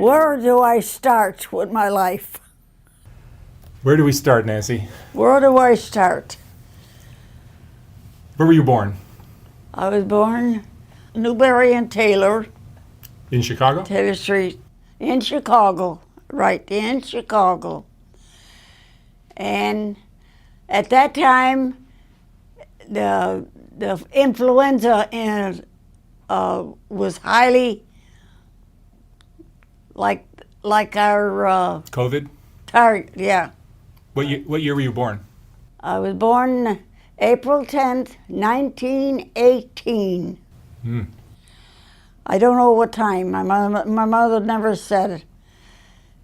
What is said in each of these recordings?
Where do I start with my life? Where do we start, Nancy? Where do I start? Where were you born? I was born Newberry and Taylor, In Chicago? Taylor Street, in Chicago, right, in Chicago. And at that time, the influenza was highly like our COVID? target. Yeah, What year were you born? I was born April 10th, 1918. Hmm. I don't know what time. My mother never said it.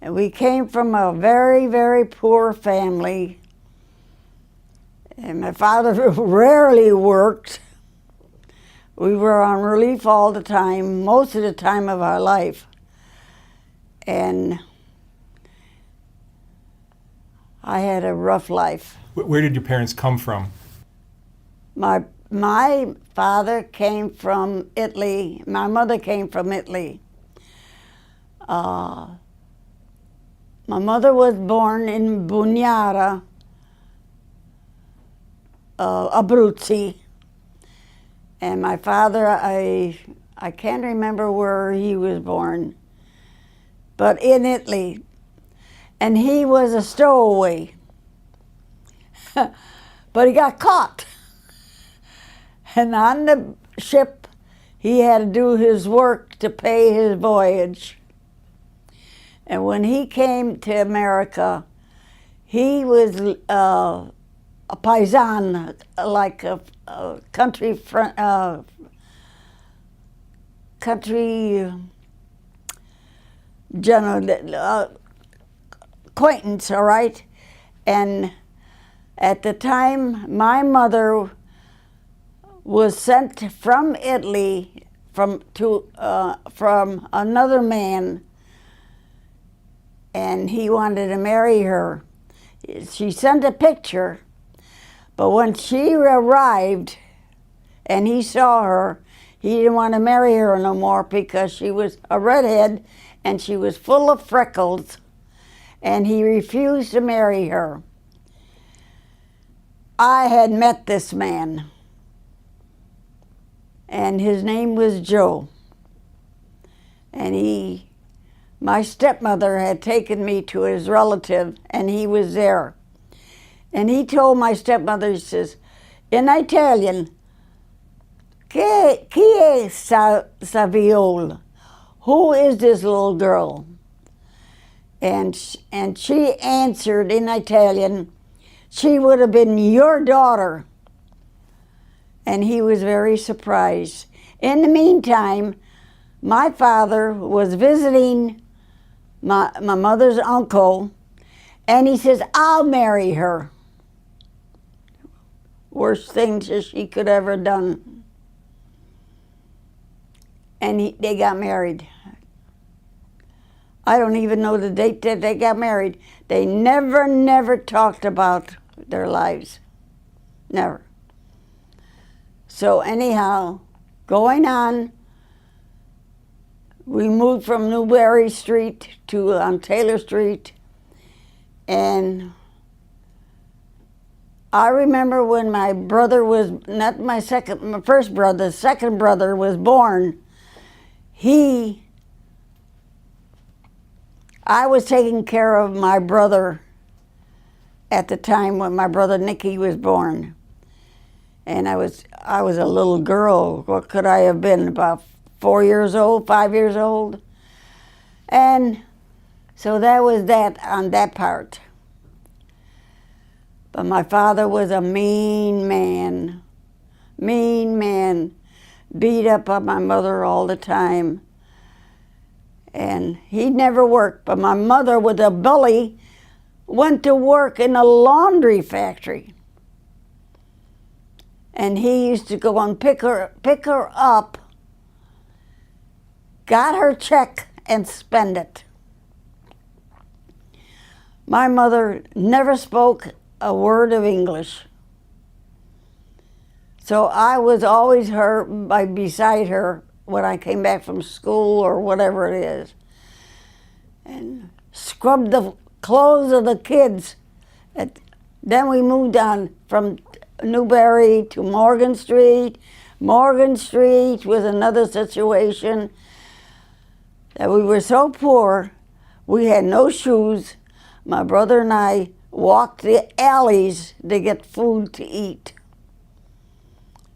And we came from a very, very poor family. And my father rarely worked. We were on relief all the time, most of the time of our life. And I had a rough life. Where did your parents come from? My father came from Italy. My mother came from Italy. My mother was born in Bugnara, Abruzzi. And my father, I can't remember where he was born, but in Italy. And he was a stowaway. But he got caught. And on the ship, he had to do his work to pay his voyage. And when he came to America, he was a paisan, like a country general acquaintance, all right? And at the time, my mother was sent from Italy from another man, and he wanted to marry her. She sent a picture, but when she arrived and he saw her, he didn't want to marry her no more because she was a redhead and she was full of freckles, and he refused to marry her. I had met this man, and his name was Joe. And my stepmother had taken me to his relative, and he was there. And he told my stepmother, he says, in Italian, chi è sta viola? Who is this little girl? And she answered in Italian, she would have been your daughter. And he was very surprised. In the meantime, my father was visiting my mother's uncle, and he says, I'll marry her. Worst thing that she could ever done. And they got married. I don't even know the date that they got married. They never talked about their lives. Never. So anyhow, going on, we moved from Newberry Street to Taylor Street. And I remember when my brother was, not my first brother, second brother was born, I was taking care of my brother at the time when my brother Nicky was born. And I was a little girl. What could I have been, about 4 years old, 5 years old? And so that was that on that part. But my father was a mean man, beat up on my mother all the time. And he never worked, but my mother was a bully, went to work in a laundry factory. And he used to go and pick her up, got her check, and spend it. My mother never spoke a word of English. So I was always beside her when I came back from school or whatever it is. and scrubbed the clothes of the kids. Then we moved on from Newberry to Morgan Street. Morgan Street was another situation that we were so poor, we had no shoes. My brother and I walked the alleys to get food to eat.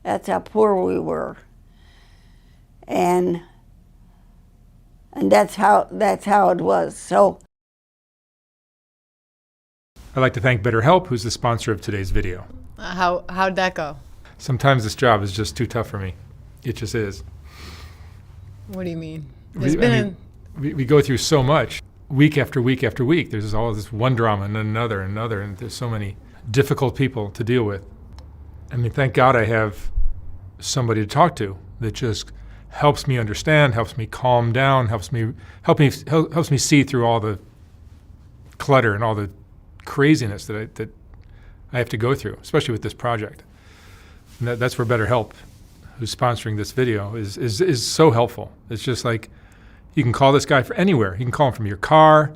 That's how poor we were. And that's how it was. So I'd like to thank BetterHelp, who's the sponsor of today's video. How'd that go? Sometimes this job is just too tough for me. It just is. What do you mean? We go through so much, week after week after week. There's all this one drama and another, and there's so many difficult people to deal with. I mean, thank God I have somebody to talk to that just helps me understand, helps me calm down, helps me see through all the clutter and all the craziness that I have to go through, especially with this project. And that's where BetterHelp, who's sponsoring this video, is so helpful. It's just like, you can call this guy from anywhere. You can call him from your car,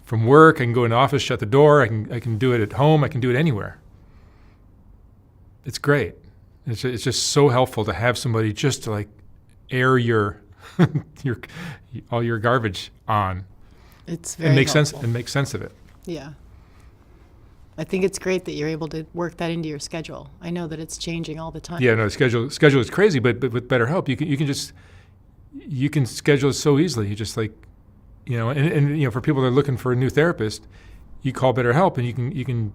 from work. I can go in the office, shut the door. I can do it at home. I can do it anywhere. It's great. It's just so helpful to have somebody just to like air your all your garbage on. It's very helpful. And make sense of it. Yeah. I think it's great that you're able to work that into your schedule. I know that it's changing all the time. Yeah, no, the schedule is crazy, but with BetterHelp, you can schedule it so easily. You just like, and for people that are looking for a new therapist, you call BetterHelp and you can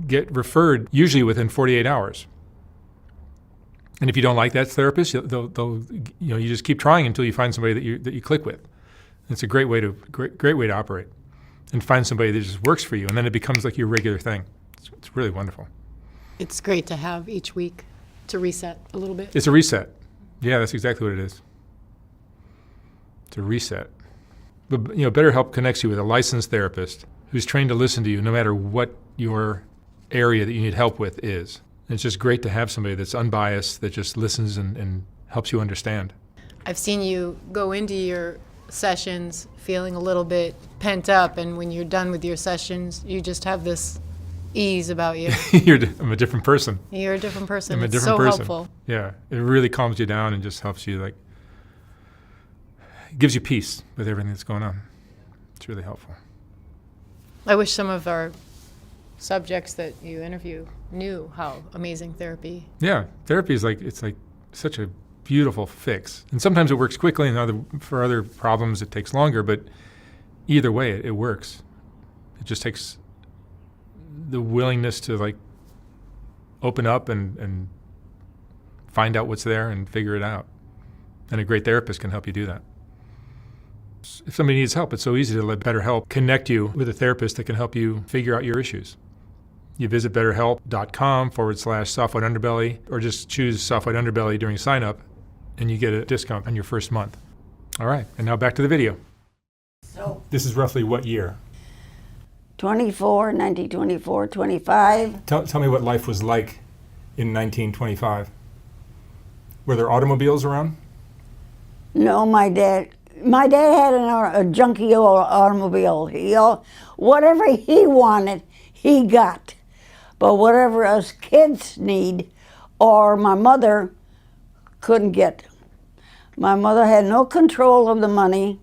get referred usually within 48 hours. And if you don't like that therapist, they'll you just keep trying until you find somebody that you click with. It's a great way to operate, and find somebody that just works for you, and then it becomes like your regular thing. It's really wonderful. It's great to have each week to reset a little bit. It's a reset. Yeah, that's exactly what it is. It's a reset. But BetterHelp connects you with a licensed therapist who's trained to listen to you no matter what your area that you need help with is. And it's just great to have somebody that's unbiased, that just listens and helps you understand. I've seen you go into your sessions feeling a little bit pent up, and when you're done with your sessions, you just have this ease about you. I'm a different person. You're a different person. I'm a It's different so person. helpful. Yeah, it really calms you down and just helps you, gives you peace with everything that's going on. It's really helpful. I wish some of our subjects that you interview knew how amazing therapy. Yeah, therapy is it's such a beautiful fix. And sometimes it works quickly, and for other problems it takes longer, but either way it works. It just takes the willingness to open up and find out what's there and figure it out. And a great therapist can help you do that. If somebody needs help, it's so easy to let BetterHelp connect you with a therapist that can help you figure out your issues. You visit betterhelp.com/soft white underbelly, or just choose soft white underbelly during sign up, and you get a discount on your first month. All right, and now back to the video. So This is roughly what year? 1924, 25. Tell me what life was like in 1925. Were there automobiles around? No, my dad had a junky old automobile. Whatever he wanted, he got. But whatever us kids need, or my mother couldn't get. My mother had no control of the money.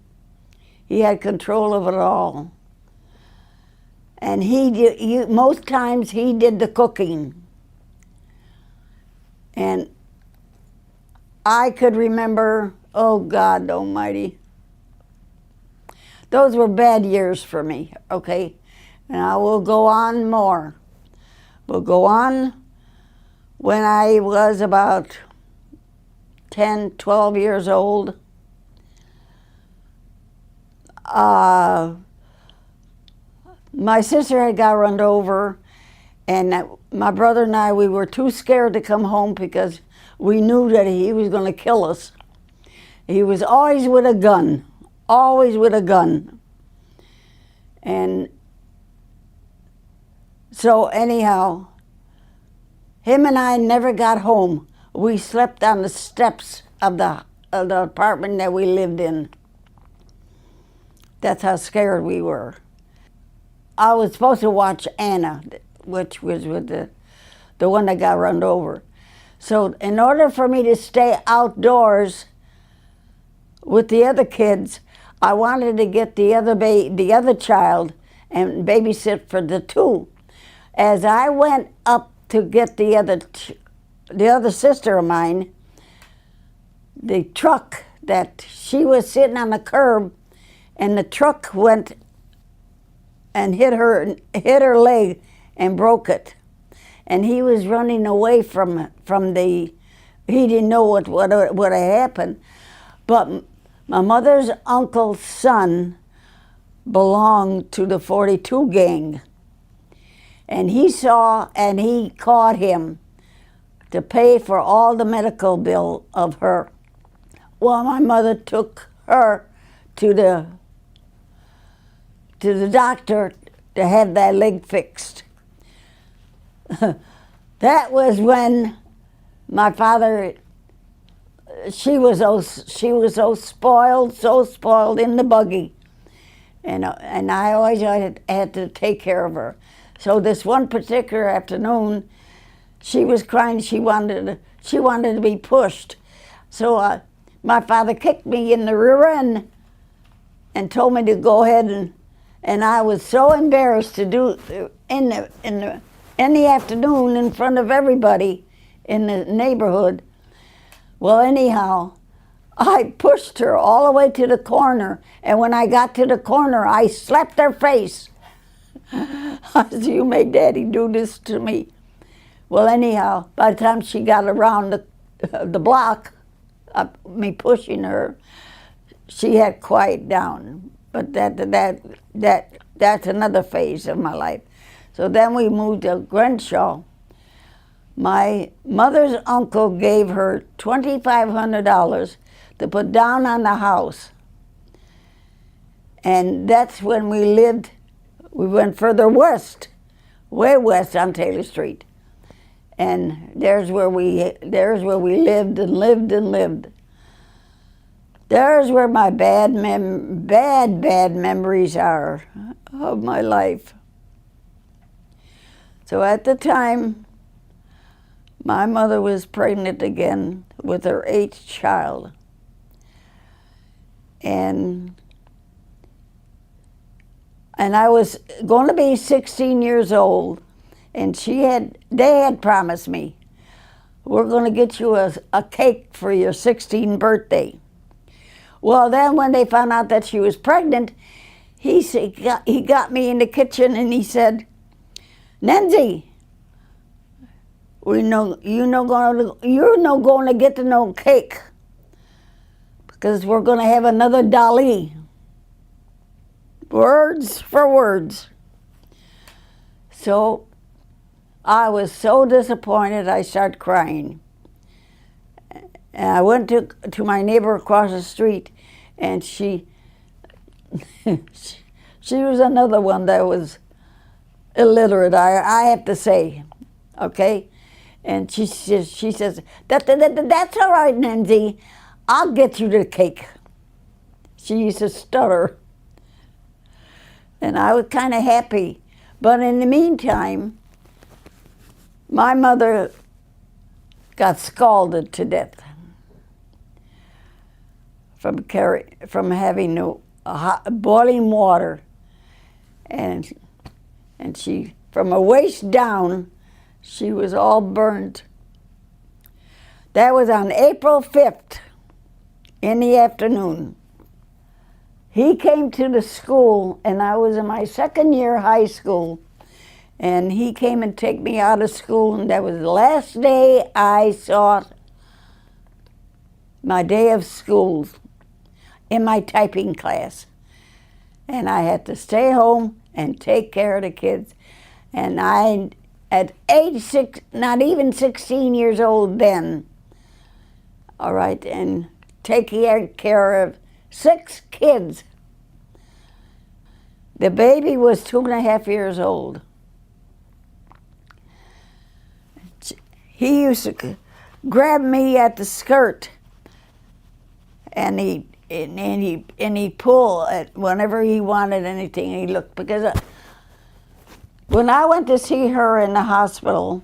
He had control of it all. And most times he did the cooking. And I could remember, oh God almighty, those were bad years for me, okay? And I will go on more. We'll go on. When I was about 10, 12 years old, my sister had got run over, and my brother and I, we were too scared to come home because we knew that he was going to kill us. He was always with a gun, always with a gun. And so anyhow, him and I never got home. We slept on the steps of the apartment that we lived in. That's how scared we were. I was supposed to watch Anna, which was with the one that got run over. So in order for me to stay outdoors with the other kids, I wanted to get the other child and babysit for the two. As I went up to get the other sister of mine, the truck that she was sitting on the curb, and the truck went and hit her leg and broke it. And he was running away from the. He didn't know what had happened, but my mother's uncle's son belonged to the 42 gang, and he caught him to pay for all the medical bill of her. Well, my mother took her to the doctor to have that leg fixed. That was when my father, she was so spoiled in the buggy, and I always had to take care of her. So this one particular afternoon, she was crying. She wanted to be pushed. So my father kicked me in the rear end and told me to go ahead, and I was so embarrassed to do in the afternoon in front of everybody in the neighborhood. Well, anyhow, I pushed her all the way to the corner, and when I got to the corner, I slapped her face. I said, "You made Daddy do this to me." Well, anyhow, by the time she got around the block, me pushing her, she had quieted down. But that's another phase of my life. So then we moved to Crenshaw. My mother's uncle gave her $2,500 to put down on the house. And that's when we lived. We went further west, way west on Taylor Street. And there's where we lived and lived and lived. There's where my bad memories are of my life. So at the time, my mother was pregnant again with her 8th child. And I was going to be 16 years old, and they had promised me, "We're going to get you a cake for your 16th birthday." Well, then when they found out that she was pregnant, he got me in the kitchen and he said, "Nancy, you're not going to get no cake because we're going to have another Dolly." Words for words. So I was so disappointed I started crying. And I went to my neighbor across the street, and she was another one that was illiterate, I have to say, okay? And she says, "That's all right, Nancy. I'll get you the cake." She used to stutter. And I was kind of happy. But in the meantime, my mother got scalded to death from having boiling water. And she, from her waist down, she was all burnt. That was on April 5th in the afternoon. He came to the school, and I was in my 2nd year high school, and he came and take me out of school, and that was the last day I saw my day of school in my typing class. And I had to stay home and take care of the kids. And I, at age 6, not even 16 years old then, all right, and taking care of 6 kids. The baby was 2.5 years old. He used to grab me at the skirt, and and he pull at whenever he wanted anything. He looked because when I went to see her in the hospital,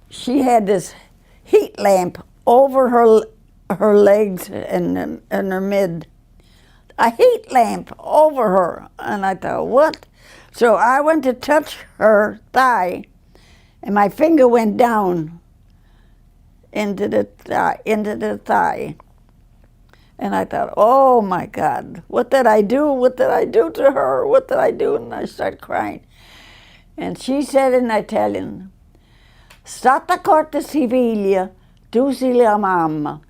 she had this heat lamp over her legs and her mid. A heat lamp over her, and I thought, what? So I went to touch her thigh, and my finger went down into the thigh. And I thought, oh my God, what did I do? What did I do to her? What did I do? And I started crying. And she said in Italian, "Stata corte Siviglia, tu sei la mamma.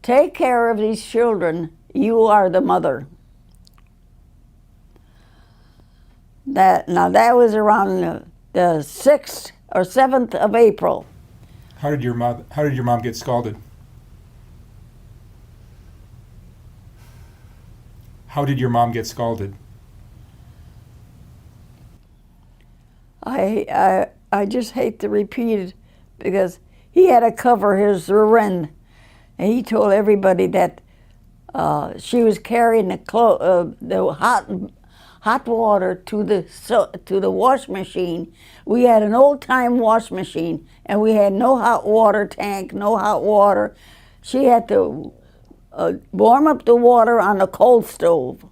Take care of these children. You are the mother." That was around the 6th or 7th of April. How did your mom get scalded? How did your mom get scalded? I just hate to repeat it because he had to cover his rear and he told everybody that she was carrying the hot water to the wash machine. We had an old time wash machine, and we had no hot water tank, no hot water. She had to warm up the water on a coal stove.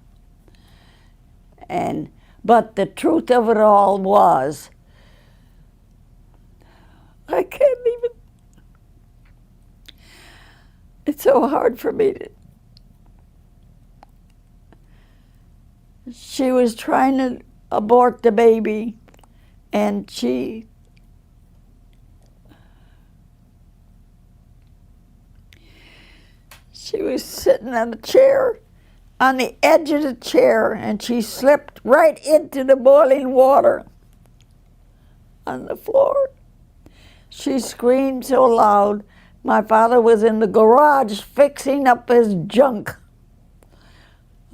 But the truth of it all was, I can't even. It's so hard for me to. She was trying to abort the baby, and she was sitting on a chair, on the edge of the chair, and she slipped right into the boiling water on the floor. She screamed so loud. My father was in the garage fixing up his junk.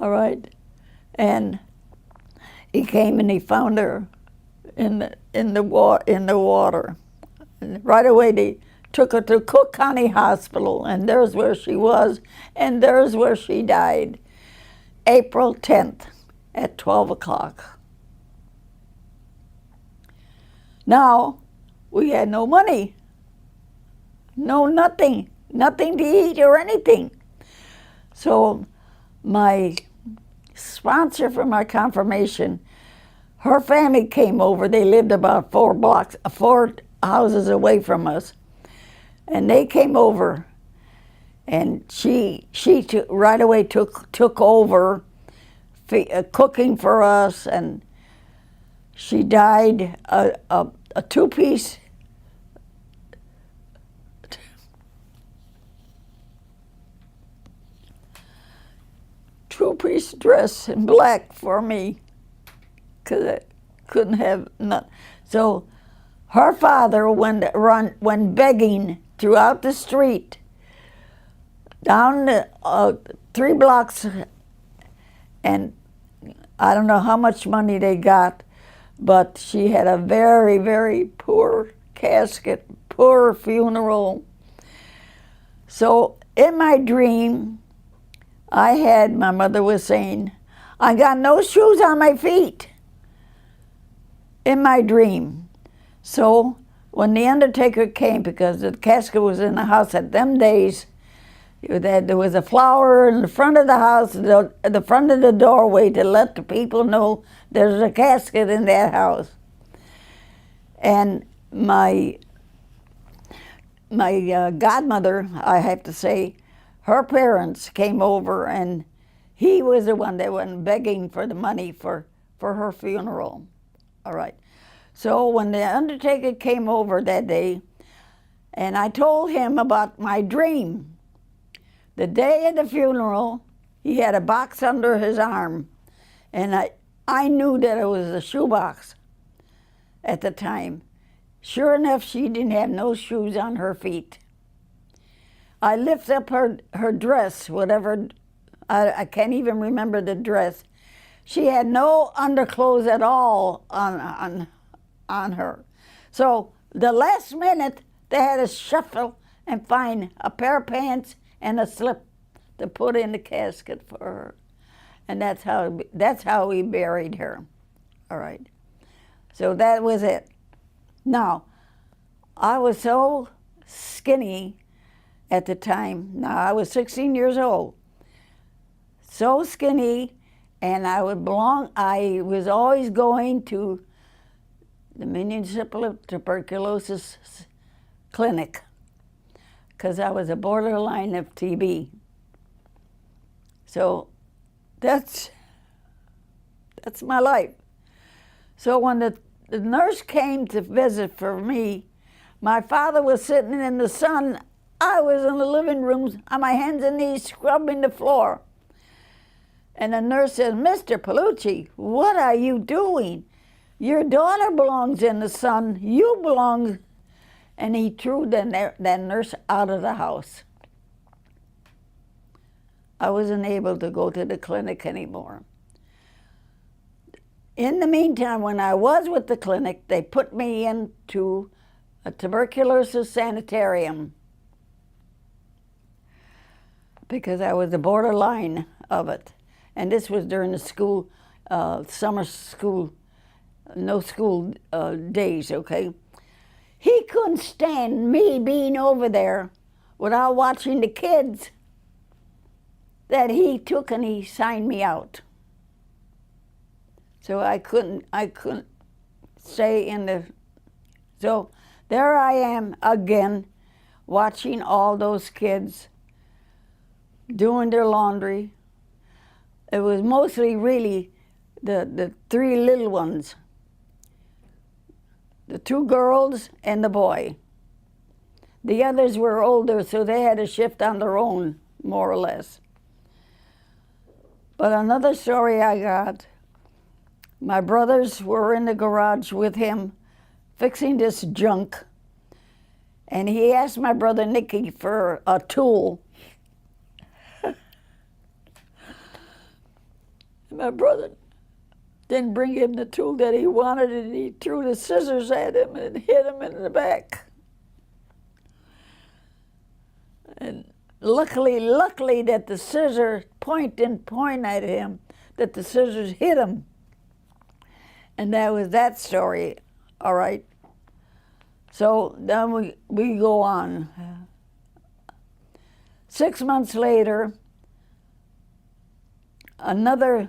All right. And he came and he found her in the water. And right away they took her to Cook County Hospital, and there's where she was, and there's where she died, April 10th at 12 o'clock. Now, we had no money, nothing to eat or anything. So my sponsor for my confirmation, her family came over. They lived about 4 houses away from us. And they came over, and she right away took over cooking for us, and she died a two-piece dress in black for me, because I couldn't have none. So her father went begging throughout the street, down the 3 blocks, and I don't know how much money they got, but she had a very, very poor casket, poor funeral. So in my dream, my mother was saying, I got no shoes on my feet, in my dream. So when the undertaker came, because the casket was in the house at them days, there was a flower in the front of the house, the front of the doorway, to let the people know there's a casket in that house. And my godmother, I have to say, her parents came over, and he was the one that went begging for the money for her funeral. All right. So when the undertaker came over that day, and I told him about my dream, the day of the funeral, he had a box under his arm, and I knew that it was a shoebox at the time. Sure enough, she didn't have no shoes on her feet. I lifted up her dress, whatever, I can't even remember the dress. She had no underclothes at all on her. So the last minute, they had to shuffle and find a pair of pants and a slip to put in the casket for her. And that's how we buried her. All right. So that was it. Now, I was so skinny at the time. Now, I was 16 years old. So skinny, and I was always going to the municipal tuberculosis clinic because I was a borderline of TB. So that's my life. So when the nurse came to visit for me, my father was sitting in the sun. I was in the living room on my hands and knees scrubbing the floor. And the nurse said, "Mr. Palucci, what are you doing? Your daughter belongs in the sun. You belong." And he threw that nurse out of the house. I wasn't able to go to the clinic anymore. In the meantime, when I was with the clinic, they put me into a tuberculosis sanitarium because I was the borderline of it. And this was during the school, summer school, no school days, okay? He couldn't stand me being over there without watching the kids that he took and he signed me out. So I couldn't stay in the, so there I am again watching all those kids doing their laundry. It was mostly really the three little ones, the two girls and the boy. The others were older, so they had to shift on their own, more or less. But another story I got, my brothers were in the garage with him fixing this junk, and he asked my brother Nicky for a tool. My brother didn't bring him the tool that he wanted, and he threw the scissors at him and hit him in the back. And luckily that the scissors didn't point at him, that the scissors hit him. And that was that story, all right? So then we go on. 6 months later, another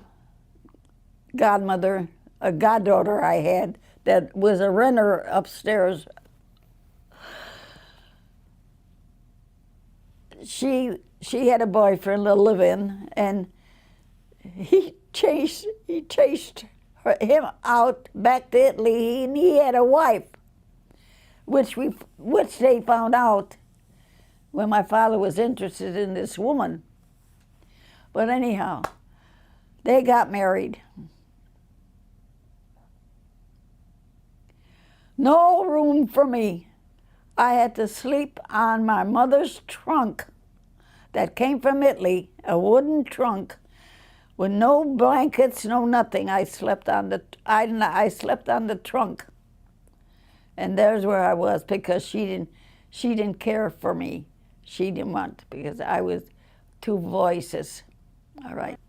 godmother, a goddaughter I had that was a renter upstairs, she had a boyfriend to live in, and he chased him out back to Italy, and he had a wife, which they found out when my father was interested in this woman. But anyhow, they got married. No room for me. I had to sleep on my mother's trunk that came from Italy, a wooden trunk with no blankets, no nothing. I slept on the trunk, and there's where I was because she didn't care for me. She didn't want, because I was two voices. All right.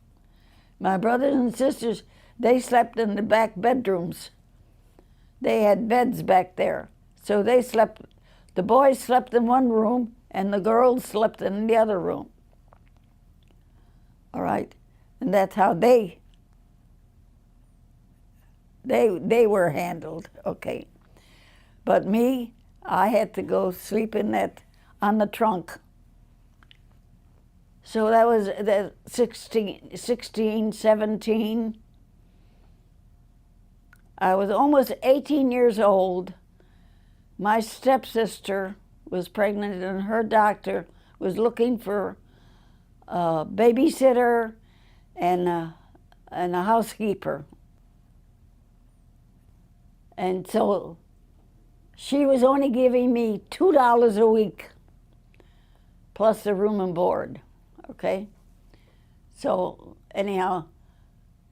My brothers and sisters, they slept in the back bedrooms. They had beds back there, so they slept. The boys slept in one room, and the girls slept in the other room. All right. And that's how they were handled, okay. But me, I had to go sleep on the trunk. So that was the 16, 17. I was almost 18 years old. My stepsister was pregnant, and her doctor was looking for a babysitter and a housekeeper. And so she was only giving me $2 a week plus the room and board, okay? So anyhow,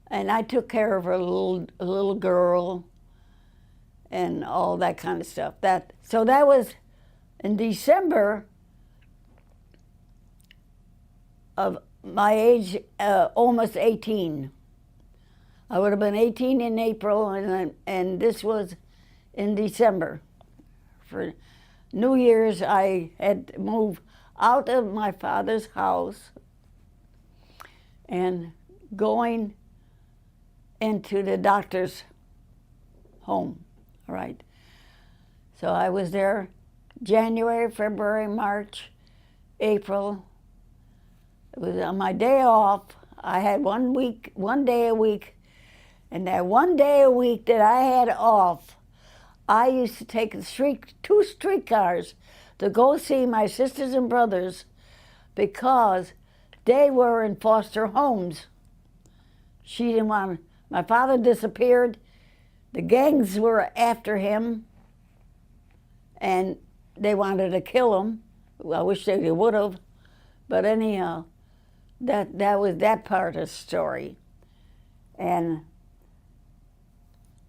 and I took care of her little girl and all that kind of stuff. So that was in December of my age, almost 18. I would have been 18 in April, and this was in December. For New Year's, I had to move out of my father's house and going into the doctor's home, all right? So I was there January, February, March, April. It was on my day off. I had 1 day a week, and that 1 day a week that I had off, I used to take two streetcars to go see my sisters and brothers because they were in foster homes. She didn't want, my father disappeared, the gangs were after him, and they wanted to kill him. Well, I wish they would have, but anyhow, that was that part of the story. And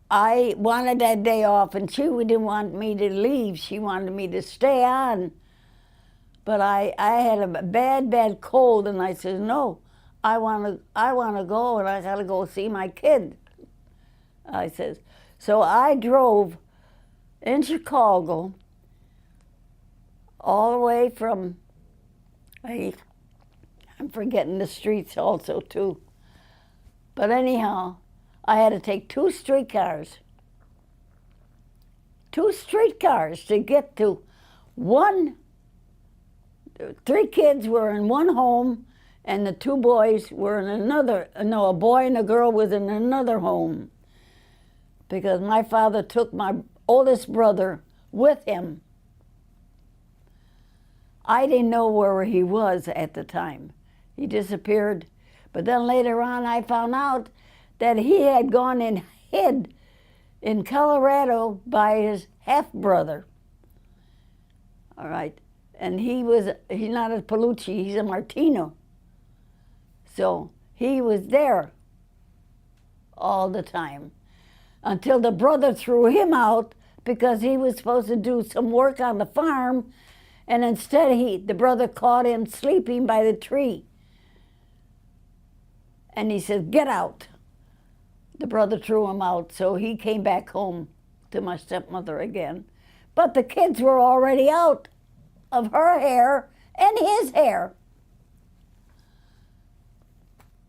I wanted that day off, and she didn't want me to leave. She wanted me to stay on. But I had a bad cold, and I said, no, I want to go, and I got to go see my kid. I says, so I drove in Chicago all the way from, I'm forgetting the streets also too. But anyhow, I had to take two streetcars to get to one. 3 kids were in one home, and the 2 boys were in another. No, a boy and a girl was in another home, because my father took my oldest brother with him. I didn't know where he was at the time. He disappeared. But then later on, I found out that he had gone and hid in Colorado by his half-brother. All right. And he's not a Palucci, he's a Martino. So he was there all the time until the brother threw him out because he was supposed to do some work on the farm, and instead the brother caught him sleeping by the tree. And he said, get out. The brother threw him out, so he came back home to my stepmother again. But the kids were already out of her hair and his hair.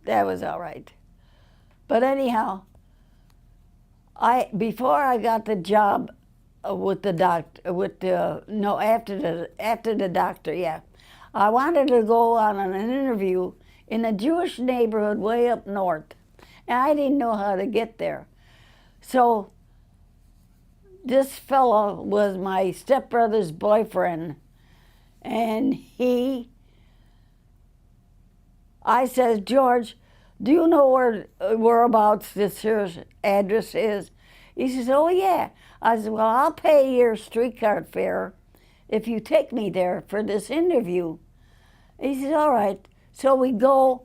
That was all right. But anyhow, before I got the job with the doctor, after the doctor, yeah, I wanted to go on an interview in a Jewish neighborhood way up north, and I didn't know how to get there. So this fellow was my stepbrother's boyfriend, and I says, George, do you know whereabouts this here address is? He says, oh yeah. I said, well, I'll pay your streetcar fare if you take me there for this interview. He says, all right. So we go,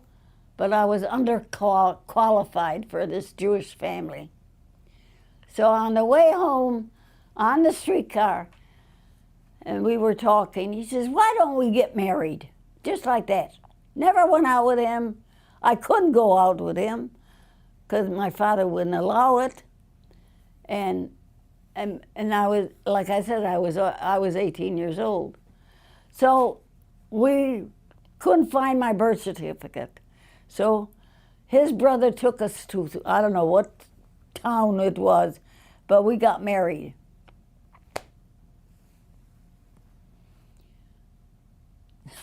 but I was underqualified for this Jewish family. So on the way home, on the streetcar, and we were talking, he says, why don't we get married? Just like that. Never went out with him. I couldn't go out with him because my father wouldn't allow it. And I was, like I said, I was 18 years old. So we couldn't find my birth certificate. So his brother took us to, I don't know what town it was, but we got married.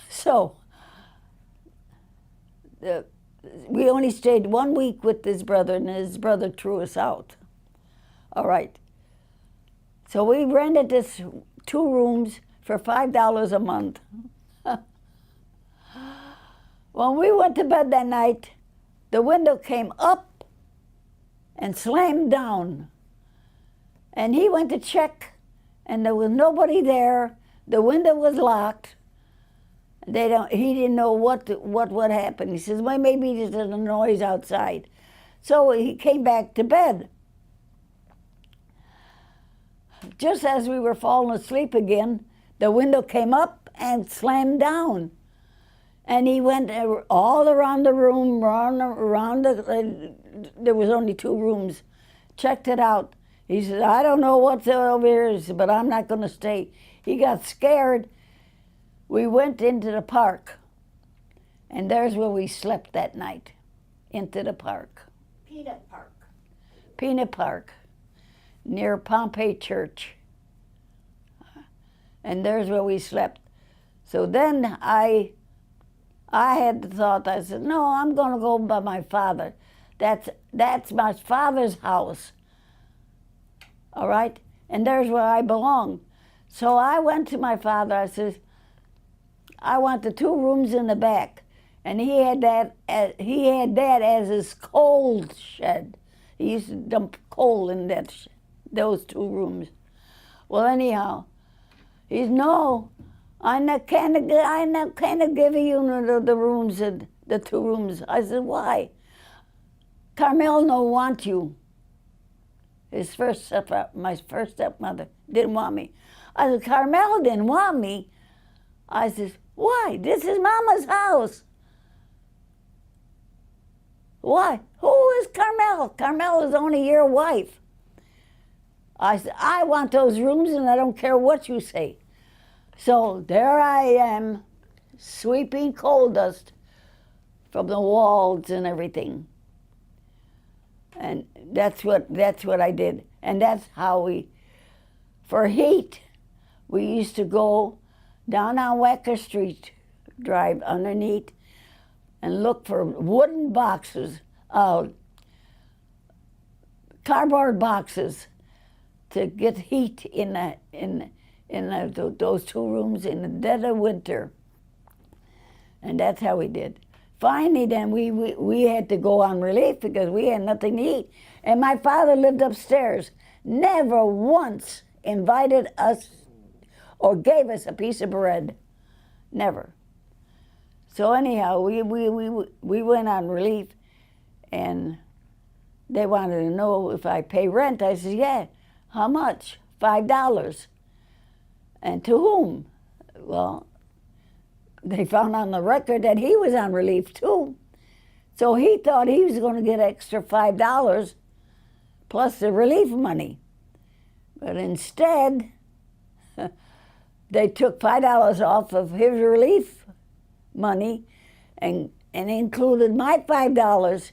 So we only stayed 1 week with his brother, and his brother threw us out. All right. So we rented this 2 rooms for $5 a month. When we went to bed that night, the window came up and slammed down. And he went to check, and there was nobody there. The window was locked. He didn't know what would happen. He says, well, maybe there's a noise outside. So he came back to bed. Just as we were falling asleep again, the window came up and slammed down. And he went all around the room, there was only 2 rooms, checked it out. He said, I don't know what's over here, but I'm not going to stay. He got scared. We went into the park, and there's where we slept that night, into the park. Peanut Park. Peanut Park, near Pompey Church. And there's where we slept. So then I had the thought, I said, no, I'm going to go by my father. That's my father's house. All right? And there's where I belong. So I went to my father, I said, I want the 2 rooms in the back. And he had that as his coal shed. He used to dump coal in those 2 rooms. Well, anyhow, he said, no, I'm not kind of giving you the rooms, the 2 rooms. I said, why? Carmel don't want you. My first stepmother didn't want me. I said, Carmel didn't want me. I said, why? This is Mama's house. Why? Who is Carmel? Carmel is only your wife. I said, I want those rooms and I don't care what you say. So there I am, sweeping coal dust from the walls and everything. And that's what I did. And that's how for heat, we used to go down on Wacker Street, drive underneath, and look for wooden boxes, cardboard boxes, to get heat in those 2 rooms in the dead of winter. And that's how we did. Finally, then we had to go on relief because we had nothing to eat. And my father lived upstairs, never once invited us or gave us a piece of bread, never. So anyhow, we went on relief, and they wanted to know if I pay rent. I said, yeah. How much? $5. And to whom? Well, they found on the record that he was on relief too. So he thought he was going to get extra $5 plus the relief money. But instead, they took $5 off of his relief money and included my $5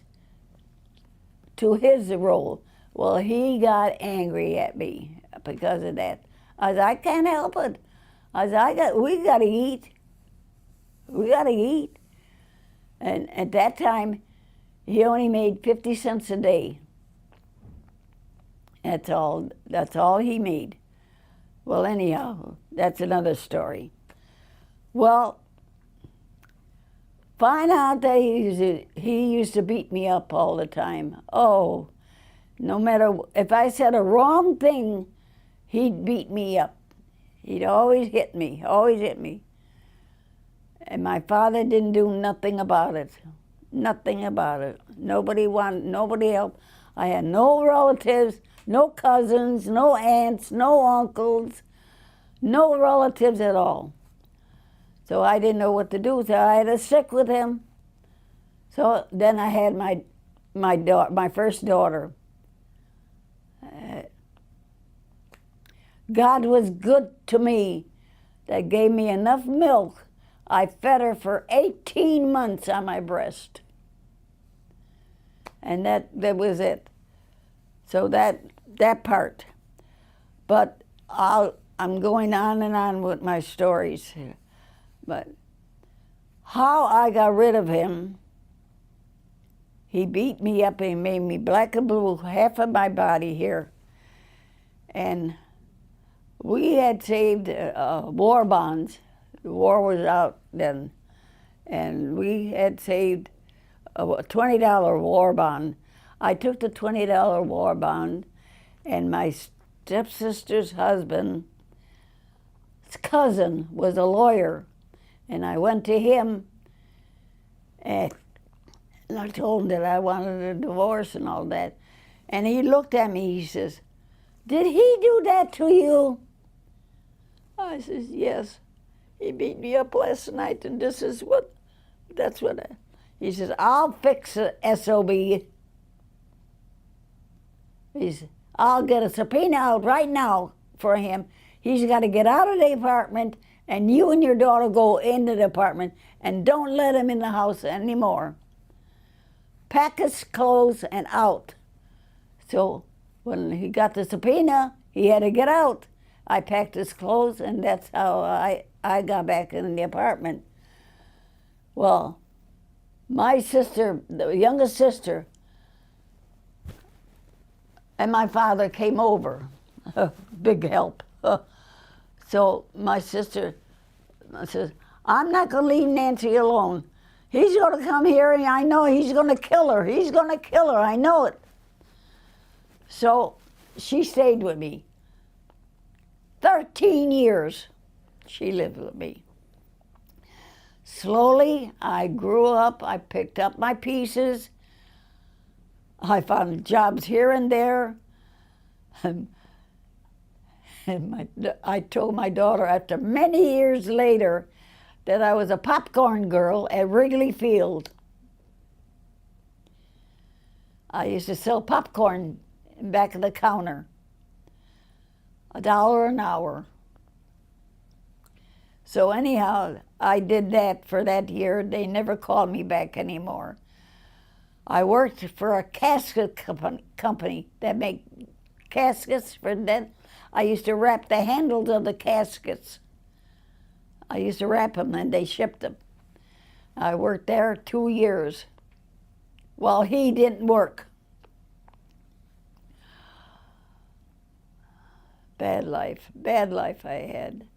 to his role. Well, he got angry at me because of that. I said, I can't help it. I said, we got to eat. We got to eat. And at that time, he only made 50 cents a day. That's all he made. Well, anyhow, that's another story. Well, find out that he used to beat me up all the time. Oh, no matter if I said a wrong thing, he'd beat me up. He'd always hit me, always hit me. And my father didn't do nothing about it. Nothing about it. Nobody helped. I had no relatives, no cousins, no aunts, no uncles, no relatives at all. So I didn't know what to do, so I had to stick with him. So then I had my first daughter. God was good to me. That gave me enough milk. I fed her for 18 months on my breast. And that was it. So that part. But I'm going on and on with my stories. But how I got rid of him, he beat me up and made me black and blue, half of my body here. And we had saved war bonds. The war was out then. And we had saved a $20 war bond. I took the $20 war bond, and my stepsister's husband's cousin was a lawyer. And I went to him, and I told him that I wanted a divorce and all that. And he looked at me, he says, "Did he do that to you?" I says, "Yes. He beat me up last night, and this is what That's what he says, I'll fix the SOB. I'll get a subpoena out right now for him. He's got to get out of the apartment, and you and your daughter go into the apartment, and don't let him in the house anymore. Pack his clothes and out. So when he got the subpoena, he had to get out. I packed his clothes, and that's how I got back in the apartment. Well, my sister, the youngest sister, and my father came over. Big help. So my sister says, I'm not going to leave Nancy alone. He's going to come here, and I know he's going to kill her. He's going to kill her. I know it. So she stayed with me. 13 years she lived with me. Slowly, I grew up. I picked up my pieces. I found jobs here and there. I told my daughter after many years later that I was a popcorn girl at Wrigley Field. I used to sell popcorn back of the counter. $1 an hour. So anyhow, I did that for that year. They never called me back anymore. I worked for a casket company that make caskets for that. I used to wrap the handles of the caskets. I used to wrap them and they shipped them. I worked there 2 years while he didn't work. Bad life I had.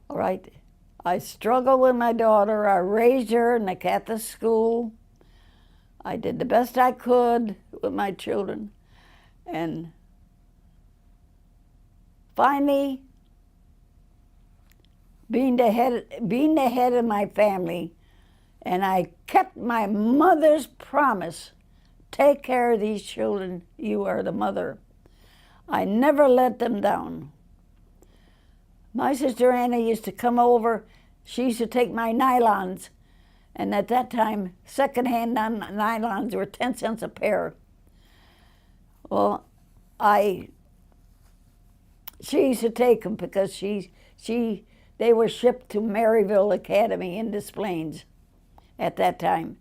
All right, I struggled with my daughter. I raised her in the Catholic school. I did the best I could with my children. And finally, being the head of my family, and I kept my mother's promise, take care of these children, you are the mother. I never let them down. My sister Anna used to come over. She used to take my nylons, and at that time, secondhand nylons were 10 cents a pair. Well, she used to take them because they were shipped to Maryville Academy in Des Plaines at that time.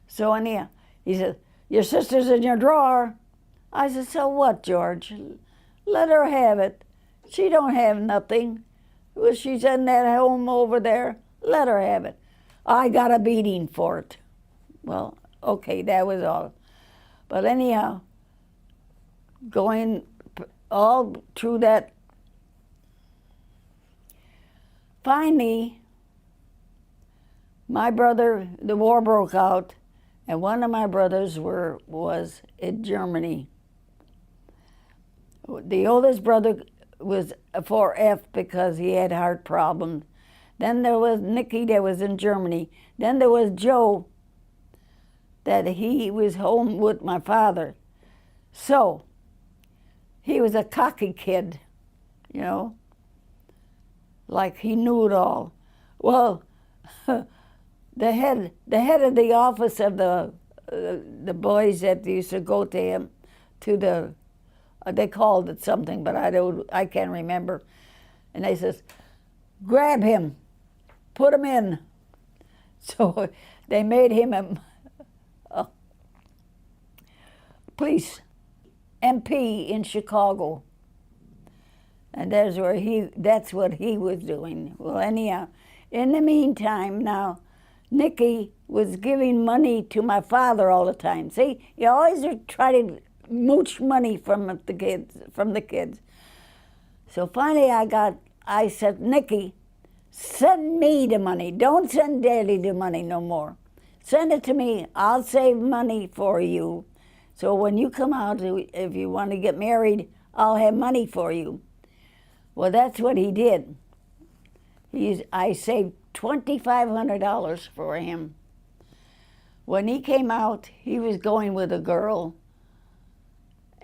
So anyhow, he said, your sister's in your drawer. I said, so what, George? Let her have it. She don't have nothing. Well, she's in that home over there. Let her have it. I got a beating for it. Well, okay, that was all. But anyhow, going all through that, finally, my brother, the war broke out, and one of my brothers was in Germany. The oldest brother was a 4F because he had heart problems. Then there was Nicky that was in Germany. Then there was Joe that he was home with my father. So he was a cocky kid, you know, like he knew it all. Well, the head of the office of the boys that used to go to him, to the they called it something, but I can't remember. And they says, grab him, put him in. So they made him a police MP in Chicago. And that's what he was doing. Well, anyhow, in the meantime, now, Nicky was giving money to my father all the time. See, you always try to mooch money from the kids. So finally I said, Nicky, send me the money. Don't send Daddy the money no more. Send it to me. I'll save money for you. So when you come out, if you want to get married, I'll have money for you. Well, that's what he did. I saved $2,500 for him. When he came out, he was going with a girl,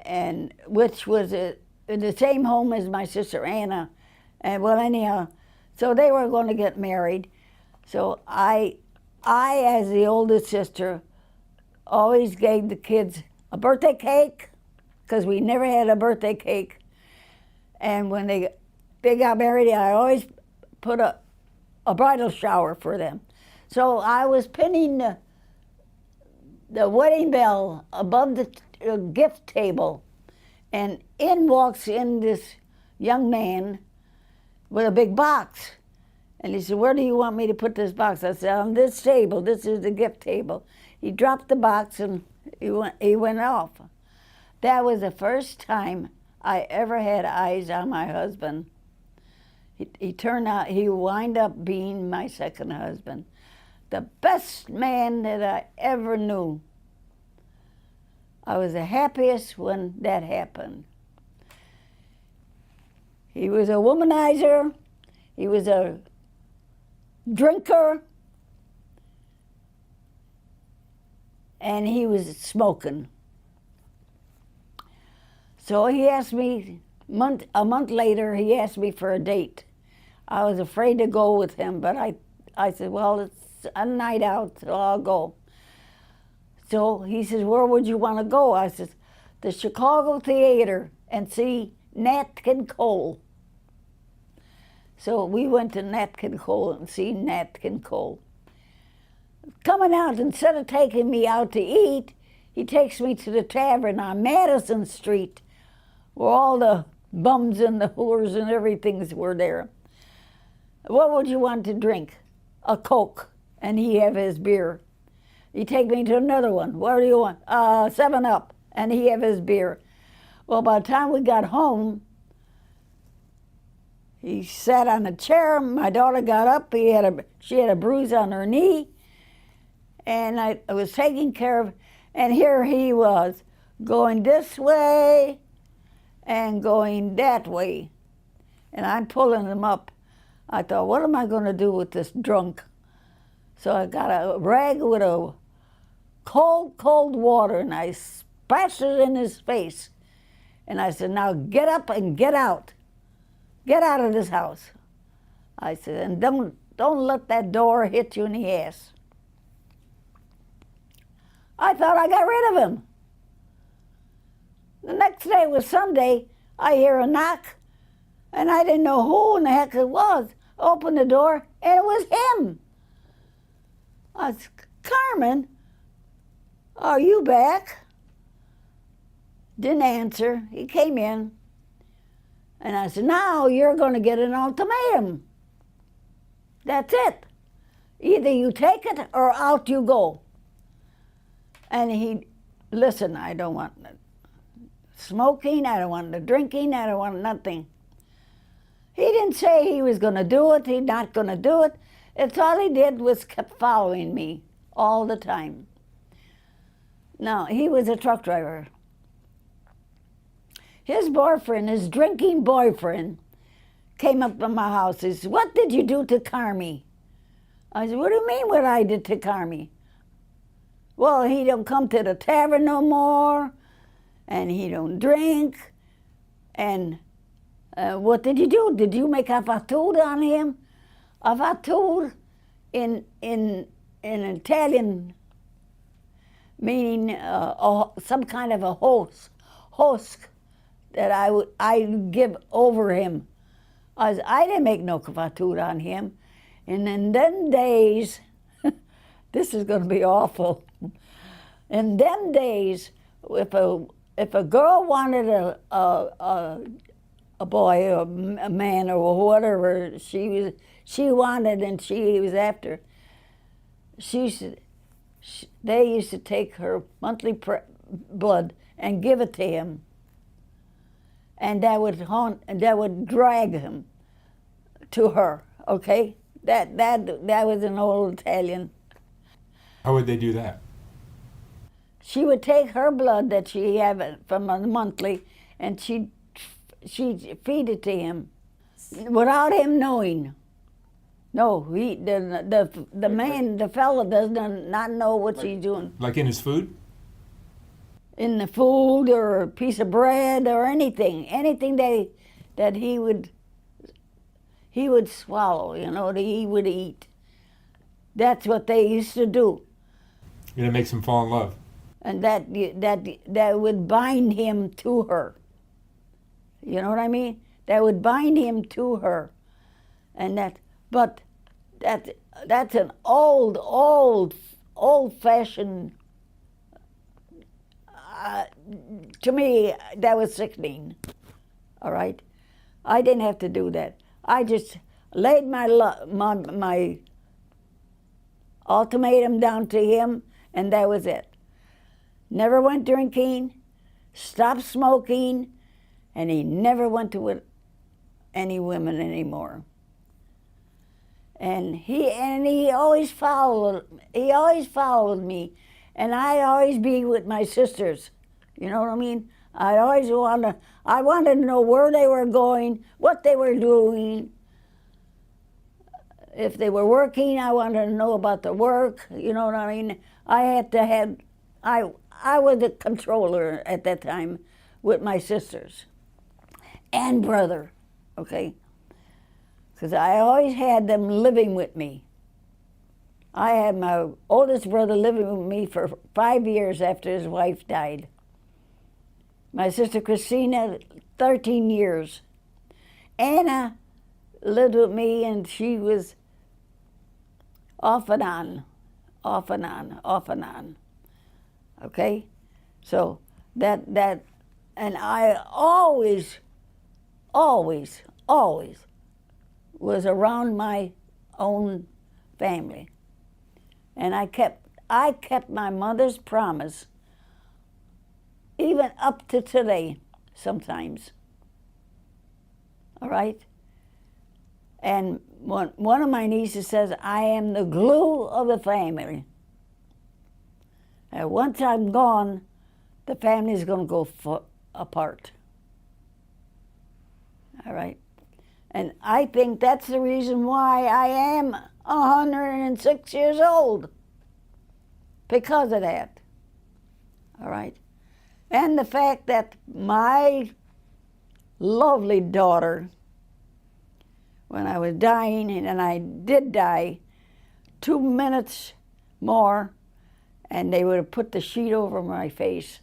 and which was in the same home as my sister Anna. And well, anyhow, so they were going to get married. So I I, as the oldest sister, always gave the kids a birthday cake, because we never had a birthday cake. And when they got married, I always put a bridal shower for them. So I was pinning the wedding bell above the gift table, and in walks in this young man with a big box. And he said, "Where do you want me to put this box?" I said, "On this table. This is the gift table." He dropped the box and he went off. That was the first time I ever had eyes on my husband. He wound up being my second husband. The best man that I ever knew. I was the happiest when that happened. He was a womanizer. He was a drinker. And he was smoking. So he asked me, a month later, he asked me for a date. I was afraid to go with him, but I said, well, it's a night out, so I'll go. So he says, where would you want to go? I said, the Chicago Theater and see Nat King Cole. So we went to Nat King Cole and see Nat King Cole. Coming out, instead of taking me out to eat, he takes me to the tavern on Madison Street, where all the bums and the whores and everything were there. What would you want to drink? A Coke, and he have his beer. He take me to another one. What do you want? 7-Up, and he have his beer. Well, by the time we got home, he sat on a chair. My daughter got up. She had a bruise on her knee, and I was taking care of. And here he was, going this way and going that way, and I'm pulling him up. I thought, what am I going to do with this drunk? So I got a rag with a cold water, and I splashed it in his face. And I said, now get up and get out. Get out of this house. I said, and don't let that door hit you in the ass. I thought I got rid of him. The next day was Sunday. I hear a knock, and I didn't know who in the heck it was. I opened the door, and it was him. I said, Carmen, are you back? Didn't answer. He came in, and I said, now you're going to get an ultimatum. That's it. Either you take it or out you go. And he, listen, I don't want smoking, I don't want the drinking, I don't want nothing. He didn't say he was going to do it, he's not going to do it. It's all he did was kept following me all the time. Now, he was a truck driver. His boyfriend, his drinking boyfriend, came up to my house. He said, what did you do to Carmi? I said, what do you mean what I did to Carmi? Well, he don't come to the tavern no more, and he don't drink, and what did you do? Did you make a fatura on him? A fatura in Italian, meaning some kind of a host that I give over him. I didn't make no fatura on him. And in them days, this is going to be awful. In them days, if a girl wanted a boy or a man or whatever she wanted and she was after, they used to take her monthly blood and give it to him, and that would drag him to her. Okay, that was an old Italian. How would they do that? She would take her blood that she had from a monthly, and she'd feed it to him without him knowing. No, the man, the fellow does not know what she's doing. Like in his food? In the food or a piece of bread or anything that he would swallow, that he would eat. That's what they used to do. And it makes him fall in love. And that would bind him to her. You know what I mean? That would bind him to her. And that's an old-fashioned. To me, that was sickening. All right, I didn't have to do that. I just laid my ultimatum down to him, and that was it. Never went drinking, stopped smoking, and he never went to any women anymore. And he always followed me, and I'd always be with my sisters. You know what I mean? I wanted to know where they were going, what they were doing. If they were working, I wanted to know about the work. You know what I mean? I was the controller at that time with my sisters and brother, okay? Because I always had them living with me. I had my oldest brother living with me for 5 years after his wife died. My sister Christina, 13 years. Anna lived with me, and she was off and on. Okay? So that and I always was around my own family. And I kept my mother's promise, even up to today, sometimes. All right? And one of my nieces says, I am the glue of the family. And once I'm gone, the family's going to go apart. All right? And I think that's the reason why I am 106 years old. Because of that. All right? And the fact that my lovely daughter, when I was dying, and I did die, 2 minutes more, and they would have put the sheet over my face.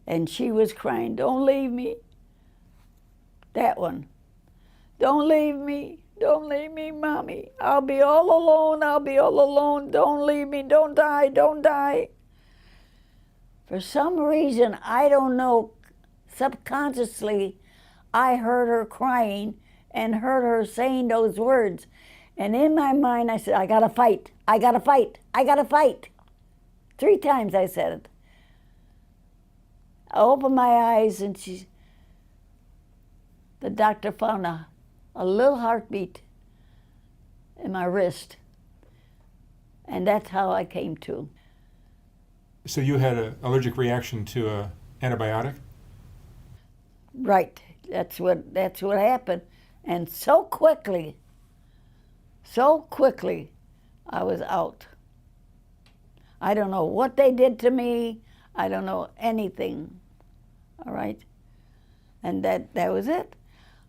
And she was crying, don't leave me. That one. Don't leave me, Mommy. I'll be all alone, Don't leave me, don't die. For some reason, I don't know, subconsciously, I heard her crying and heard her saying those words. And in my mind, I said, I gotta fight. 3 times I said it. I opened my eyes, and the doctor found a little heartbeat in my wrist. And that's how I came to. So you had an allergic reaction to an antibiotic? Right. That's what happened. And so quickly, I was out. I don't know what they did to me. I don't know anything. All right? And that was it.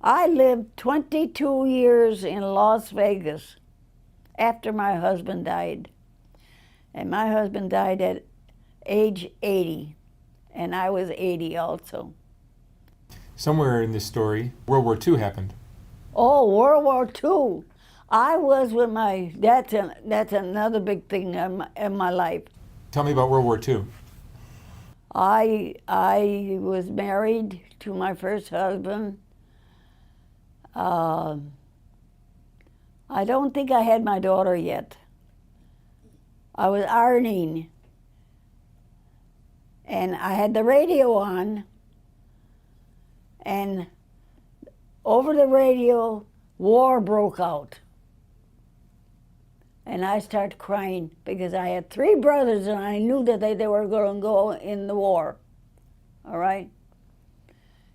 I lived 22 years in Las Vegas after my husband died. And my husband died at age 80, and I was 80 also. Somewhere in this story, World War II happened. Oh, World War II. I was with that's another big thing in my life. Tell me about World War II. I was married to my first husband. I don't think I had my daughter yet. I was ironing, and I had the radio on, and over the radio, war broke out. And I started crying because I had 3 brothers, and I knew that they were going to go in the war. All right?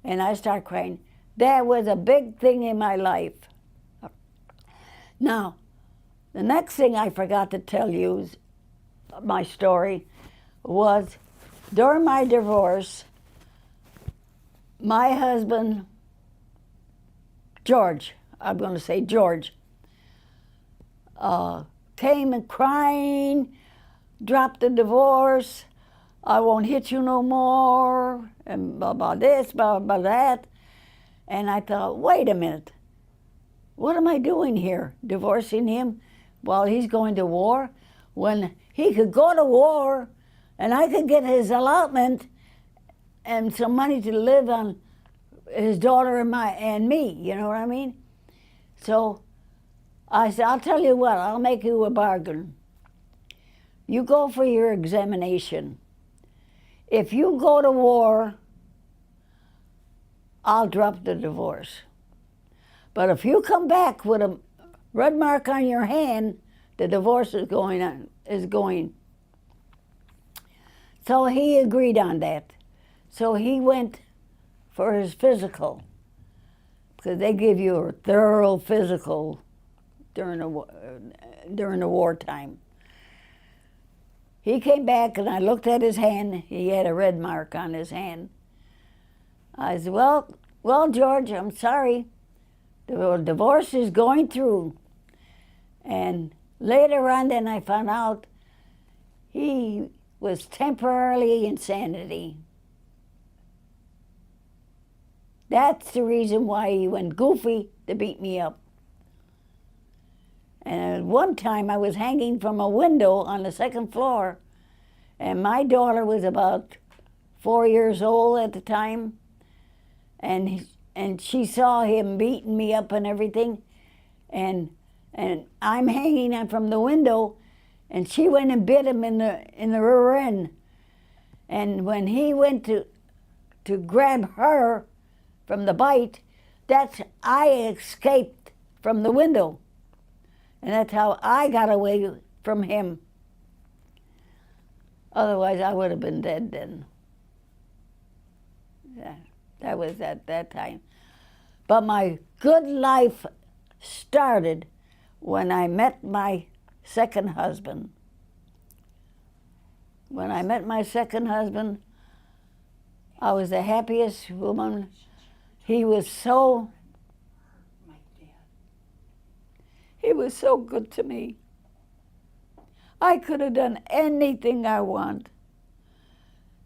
And I started crying. That was a big thing in my life. Now, the next thing I forgot to tell you, my story, was during my divorce, my husband, George, I'm going to say George, came and crying, dropped the divorce. I won't hit you no more, and blah, blah, this, blah, blah, that. And I thought, wait a minute. What am I doing here? Divorcing him while he's going to war? When he could go to war and I could get his allotment and some money to live on his daughter and me, you know what I mean? So I said, I'll tell you what, I'll make you a bargain. You go for your examination. If you go to war, I'll drop the divorce. But if you come back with a red mark on your hand, the divorce is going. So he agreed on that. So he went for his physical, because they give you a thorough physical during the wartime. He came back and I looked at his hand. He had a red mark on his hand. I said, well, George, I'm sorry. The divorce is going through. And later on then I found out he was temporarily insanity. That's the reason why he went goofy to beat me up. And at one time I was hanging from a window on the second floor, and my daughter was about 4 years old at the time, and she saw him beating me up and everything, and I'm hanging on from the window, and she went and bit him in the rear end. And when he went to grab her from the bite, I escaped from the window. And that's how I got away from him. Otherwise, I would have been dead then. Yeah, that was at that time. But my good life started when I met my second husband. When I met my second husband, I was the happiest woman. He was so good to me. I could have done anything I want.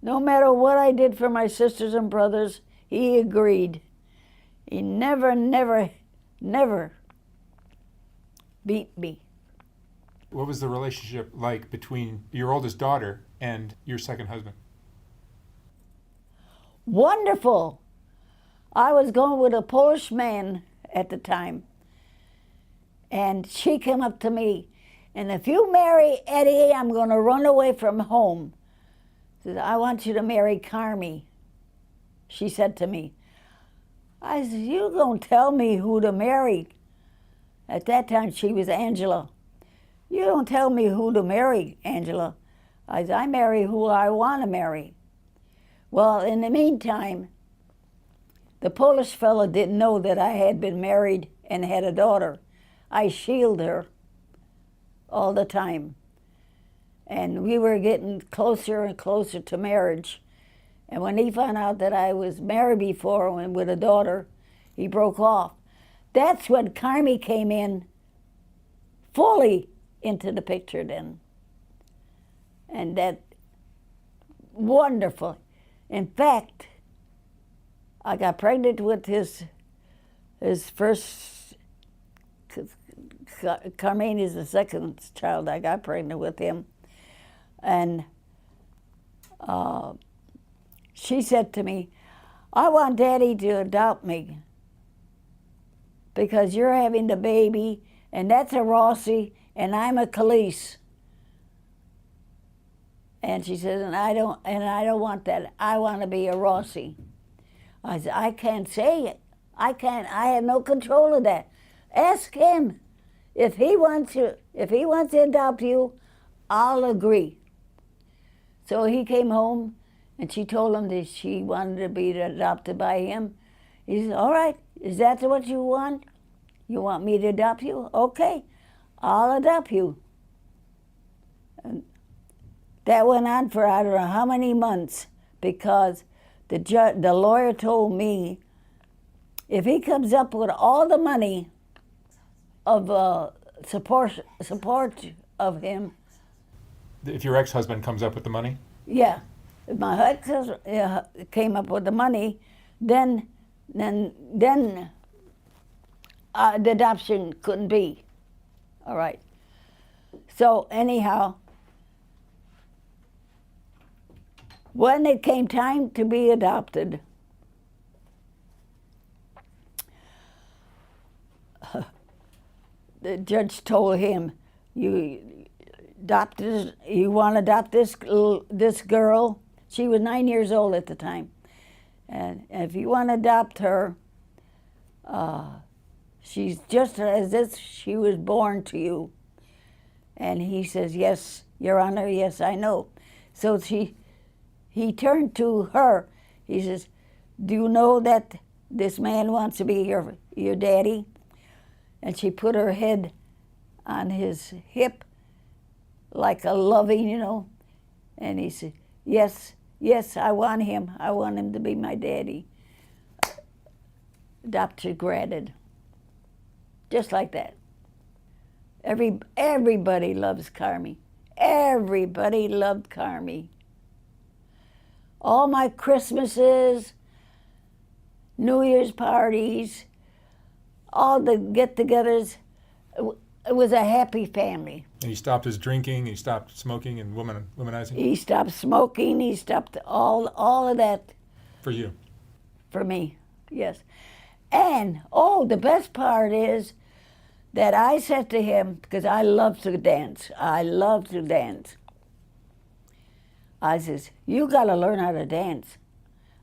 No matter what I did for my sisters and brothers, he agreed. He never, never, never beat me. What was the relationship like between your oldest daughter and your second husband? Wonderful. I was going with a Polish man at the time. And she came up to me, and if you marry Eddie, I'm going to run away from home. She said, I want you to marry Carmi, she said to me. I said, you don't tell me who to marry. At that time, she was Angela. You don't tell me who to marry, Angela. I said, I marry who I want to marry. Well, in the meantime, the Polish fellow didn't know that I had been married and had a daughter. I shielded her all the time. And we were getting closer and closer to marriage. And when he found out that I was married before and with a daughter, he broke off. That's when Carmi came in fully into the picture then. And that, wonderful. In fact, I got pregnant with his first, Carmine is the second child I got pregnant with him. And she said to me, I want Daddy to adopt me because you're having the baby, and that's a Rossi, and I'm a Khalees. And she said, and I don't want that. I want to be a Rossi. I said, I can't say it. I have no control of that. Ask him. If he wants to adopt you, I'll agree. So he came home, and she told him that she wanted to be adopted by him. He said, all right, is that what you want? You want me to adopt you? Okay, I'll adopt you. And that went on for I don't know how many months, because the lawyer told me if he comes up with all the money support of him. If your ex-husband comes up with the money? Yeah, if my ex came up with the money, then the adoption couldn't be. All right. So anyhow, when it came time to be adopted, the judge told him, you want to adopt this girl. She was 9 years old at the time. And if you want to adopt her, she's just as if she was born to you. And he says, yes, Your Honor, yes, I know. So he turned to her. He says, do you know that this man wants to be your daddy? And she put her head on his hip like a loving, And he said, yes, I want him. I want him to be my daddy. Adoption granted. Just like that. Everybody loves Carmi. Everybody loved Carmi. All my Christmases, New Year's parties, all the get-togethers, it was a happy family. And he stopped his drinking, he stopped smoking and womanizing? He stopped smoking, he stopped all of that. For you? For me, yes. And, the best part is that I said to him, because I love to dance, I says, you got to learn how to dance.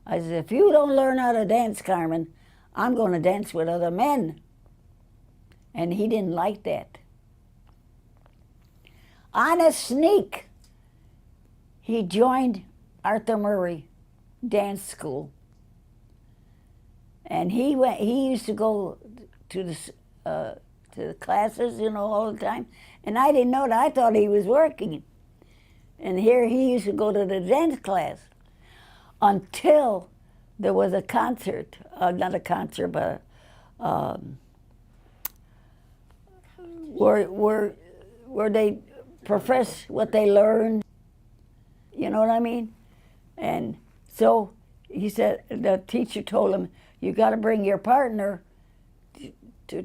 I said, if you don't learn how to dance, Carmen, I'm going to dance with other men. And he didn't like that. On a sneak, he joined Arthur Murray dance school. And he used to go to the classes, all the time. And I didn't know that. I thought he was working. And here he used to go to the dance class until there was a concert, not a concert, but where they profess what they learned. You know what I mean? And so he said, the teacher told him, you got to bring your partner to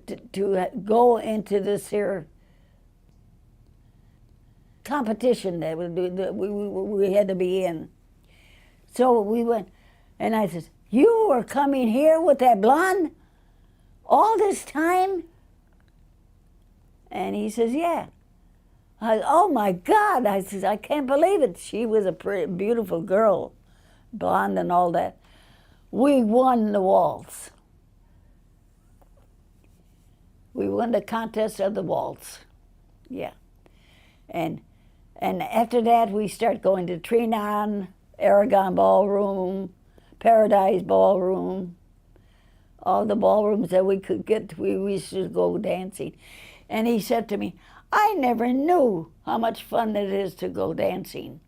go into this here competition that we had to be in. So we went, and I said, you were coming here with that blonde all this time? And he says, yeah. I said, oh my God. I said, I can't believe it. She was a pretty, beautiful girl, blonde and all that. We won the waltz. We won the contest of the waltz. Yeah. And after that, we start going to Trinon, Aragon Ballroom, Paradise Ballroom, all the ballrooms that we could get to, we used to go dancing. And he said to me, I never knew how much fun it is to go dancing.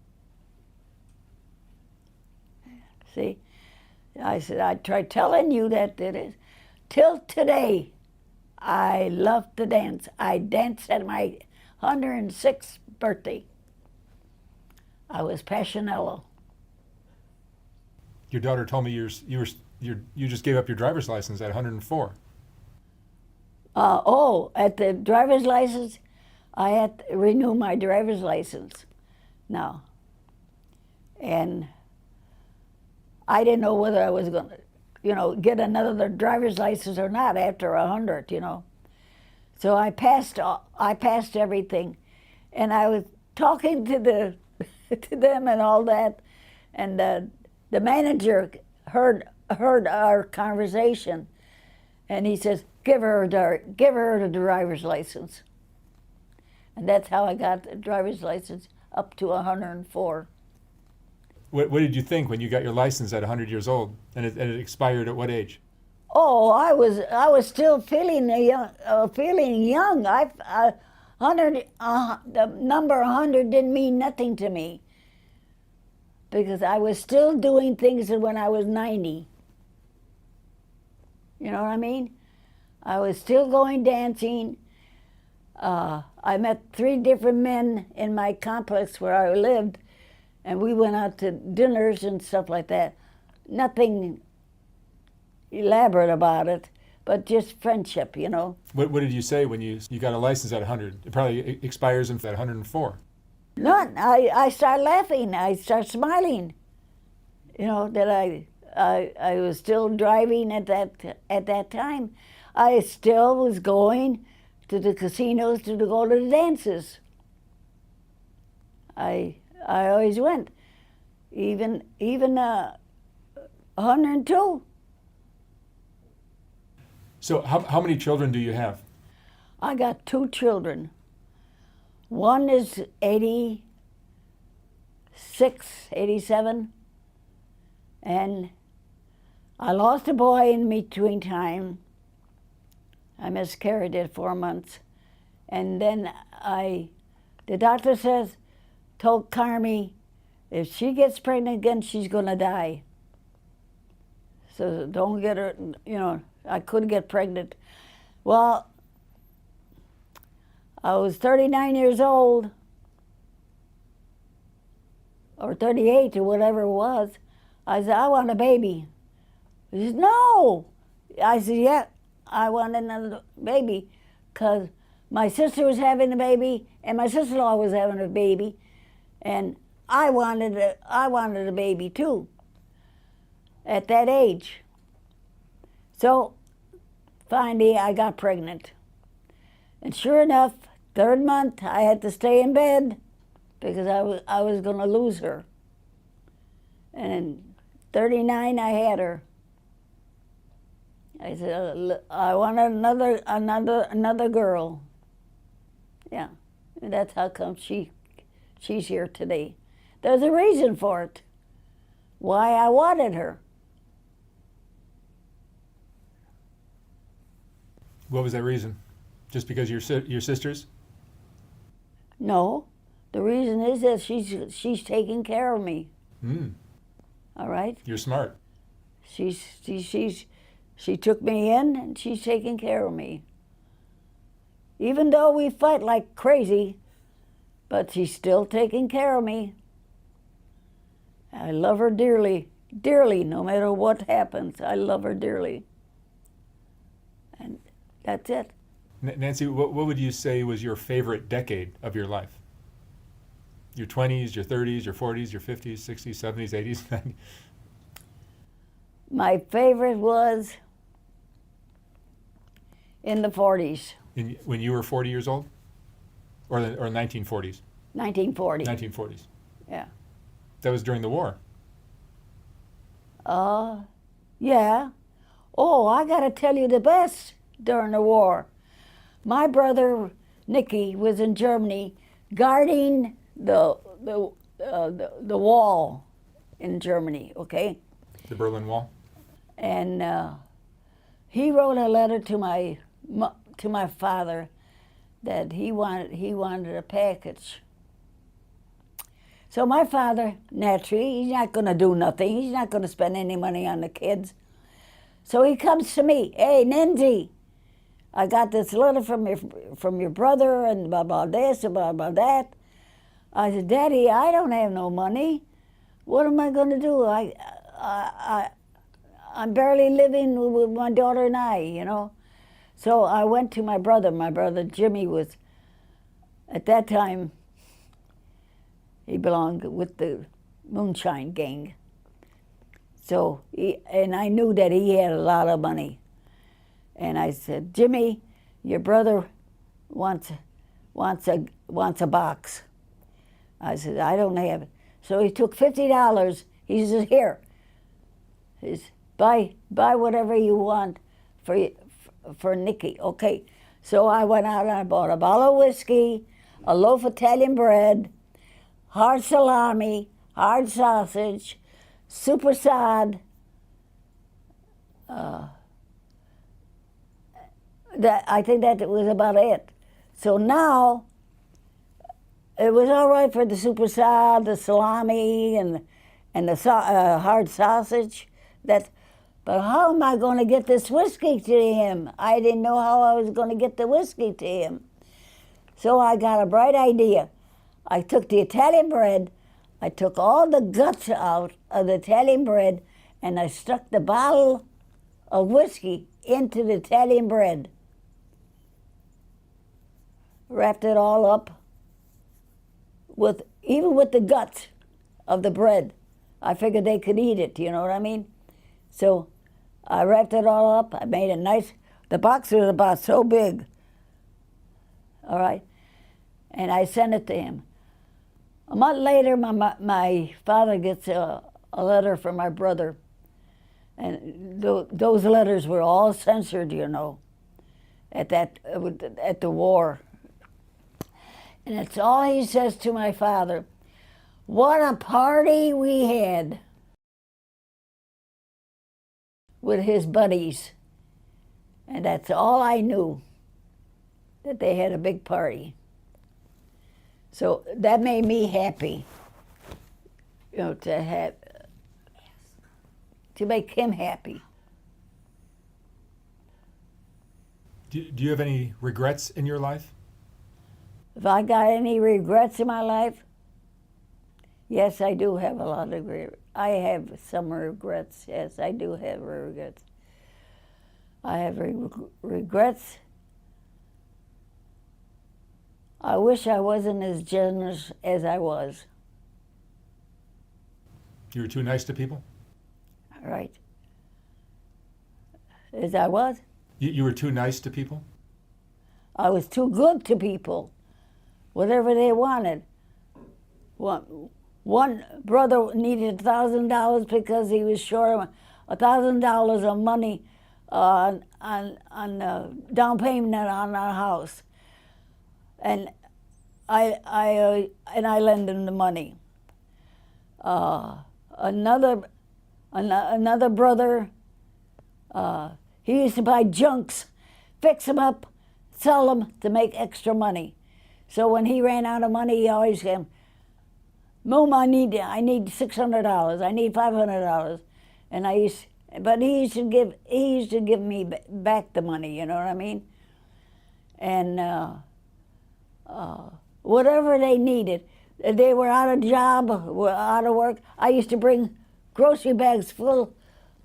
See? I said, I tried telling you that it is. Till today, I love to dance. I danced at my 106th birthday. I was Passionello. Your daughter told me you just gave up your driver's license at 104. At the driver's license, I had to renew my driver's license now. And I didn't know whether I was going to, get another driver's license or not after 100, So I passed everything. And I was talking to them and all that. And the manager heard our conversation. And he says, give her the driver's license. And that's how I got the driver's license up to 104. What did you think when you got your license at 100 years old, and it expired at what age? Oh, I was still feeling young. The number 100 didn't mean nothing to me because I was still doing things when I was 90. You know what I mean? I was still going dancing, I met 3 different men in my complex where I lived, and we went out to dinners and stuff like that. Nothing elaborate about it, but just friendship, you know. What did you say when you got a license at 100? It probably expires at 104. None. I start laughing. I start smiling. You know that I was still driving at that time. I still was going to the casinos to go to the dances. I always went, even 102. So how many children do you have? I got 2 children. One is 86, 87, and I lost a boy in between time. I miscarried at 4 months, and then the doctor told Carmi, if she gets pregnant again, she's gonna die. So don't get her, you know, I couldn't get pregnant. Well, I was 39 years old, or 38 or whatever it was. I said, I want a baby. He said, no. I said, yeah, I want another baby, because my sister was having a baby and my sister-in-law was having a baby, and I wanted a baby too at that age. So finally I got pregnant. And sure enough, 3rd month I had to stay in bed because I was going to lose her. And in 39 I had her. I said, I wanted another girl. Yeah, and that's how come she's here today. There's a reason for it, why I wanted her. What was that reason? Just because your sisters? No, the reason is that she's taking care of me. All right. You're smart. She took me in and she's taking care of me. Even though we fight like crazy, but she's still taking care of me. I love her dearly, dearly, no matter what happens. I love her dearly. And that's it. Nancy, what would you say was your favorite decade of your life? Your 20s, your 30s, your 40s, your 50s, 60s, 70s, 80s, 90s? My favorite was in the 40s. When you were 40 years old? Or 1940s? 1940. 1940s. Yeah. That was during the war. Yeah. Oh, I got to tell you the best during the war. My brother Nicky was in Germany guarding the wall in Germany. Okay. The Berlin Wall. And he wrote a letter to my father that he wanted a package. So my father, naturally, he's not going to do nothing. He's not going to spend any money on the kids. So he comes to me, hey, Nancy, I got this letter from your brother and blah, blah, this and blah, blah, that. I said, Daddy, I don't have no money. What am I going to do? I'm barely living with my daughter and I, you know. So I went to my brother. My brother Jimmy was, at that time, he belonged with the Moonshine Gang. So, and I knew that he had a lot of money. And I said, Jimmy, your brother wants a box. I said, I don't have it. So he took $50. He said, here, buy whatever you want for Nicky. Okay. So I went out and I bought a bottle of whiskey, a loaf of Italian bread, hard salami, hard sausage, super sod. I think that was about it. So now, it was all right for the super sod, the salami, and the hard sausage. But how am I going to get this whiskey to him? I didn't know how I was going to get the whiskey to him. So I got a bright idea. I took the Italian bread, I took all the guts out of the Italian bread, and I stuck the bottle of whiskey into the Italian bread. Wrapped it all up even with the guts of the bread. I figured they could eat it, you know what I mean? So I wrapped it all up. I made a nice, the box was about so big, all right? And I sent it to him. A month later, my father gets a letter from my brother. And those letters were all censored, you know, at the war. And it's all he says to my father, "What a party we had with his buddies." And that's all I knew, that they had a big party. So that made me happy, you know, to make him happy. Do you have any regrets in your life? If I got any regrets in my life, yes, I do have a lot of regrets. I have some regrets. Yes, I do have regrets. I have regrets. I wish I wasn't as generous as I was. You were too nice to people? Right. As I was. You were too nice to people? I was too good to people. Whatever they wanted. One brother needed $1,000 because he was short $1,000 of money on down payment on our house, and I lent him the money. Another brother, he used to buy junks, fix them up, sell them to make extra money. So when he ran out of money, he always came, "Mom, I need $600. I need $500." And he used to give me back the money. You know what I mean? And whatever they needed, they were out of job, were out of work. I used to bring grocery bags full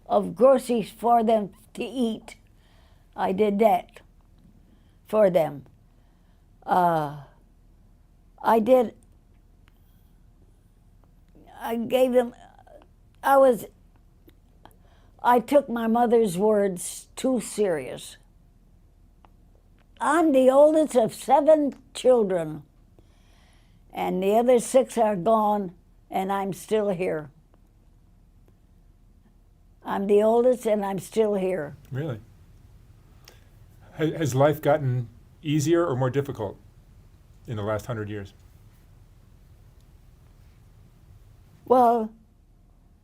of groceries for them to eat. I did that for them. I gave them, I took my mother's words too serious. I'm the oldest of 7 children, and the other 6 are gone, and I'm still here. I'm the oldest, and I'm still here. Really? Has life gotten easier or more difficult in the last 100 years? Well,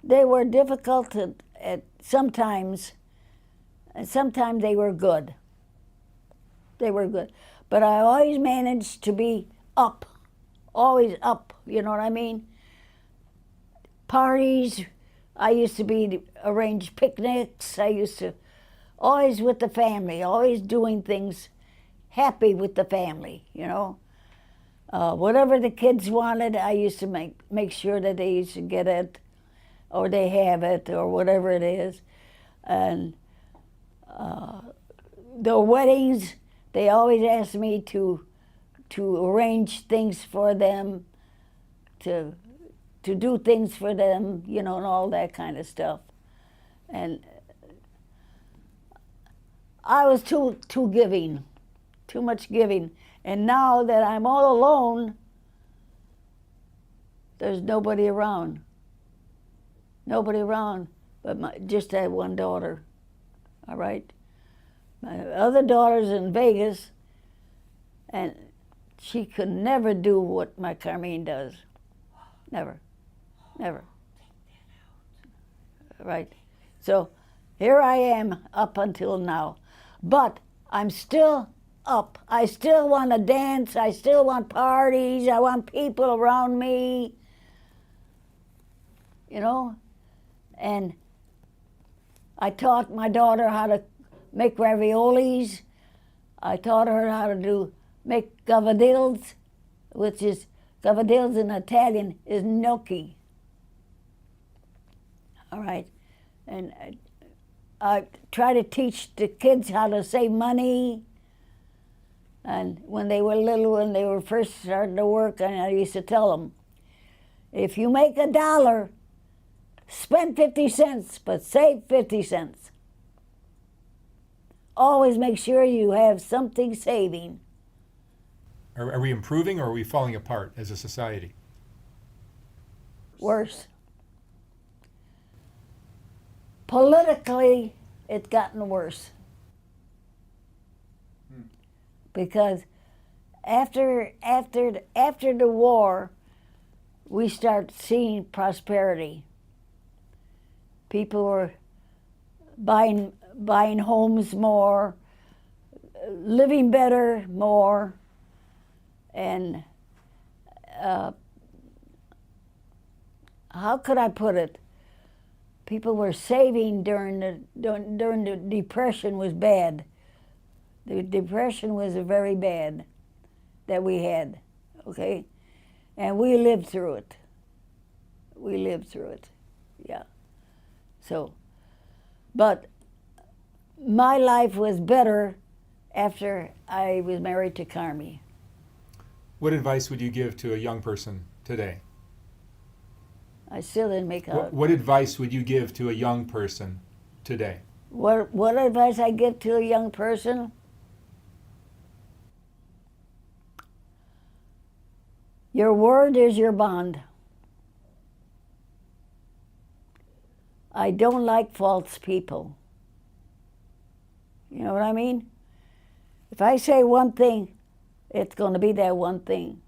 they were difficult at sometimes, and sometimes they were good. They were good. But I always managed to be up, always up, you know what I mean? Parties, I used to arrange picnics, I used to, always with the family, always doing things happy with the family, you know? Whatever the kids wanted, I used to make sure that they used to get it, or they have it, or whatever it is. And the weddings, they always asked me to arrange things for them, to do things for them, you know, and all that kind of stuff. And I was too giving, too much giving. And now that I'm all alone, there's nobody around. Nobody around but just that one daughter, all right? My other daughter's in Vegas, and she could never do what my Carmine does. Never, never. Right? So here I am up until now. But I'm still up. I still want to dance. I still want parties. I want people around me. You know? And I taught my daughter how to make raviolis. I taught her how to do make gavadils, which is, gavadils in Italian is gnocchi. All right, and I try to teach the kids how to save money. And when they were little, when they were first starting to work, and I used to tell them, if you make $1, spend 50 cents, but save 50 cents. Always make sure you have something saving. Are we improving, or are we falling apart as a society? Worse. Politically, it's gotten worse. Because after the war, we start seeing prosperity. People were buying homes more, living better more, and how could I put it? People were saving during the Depression was bad. The Depression was very bad that we had, okay? And we lived through it. We lived through it, yeah. So, but my life was better after I was married to Carmi. What advice would you give to a young person today? I still didn't make out. What advice would you give to a young person today? What advice I give to a young person? Your word is your bond. I don't like false people. You know what I mean? If I say one thing, it's going to be that one thing.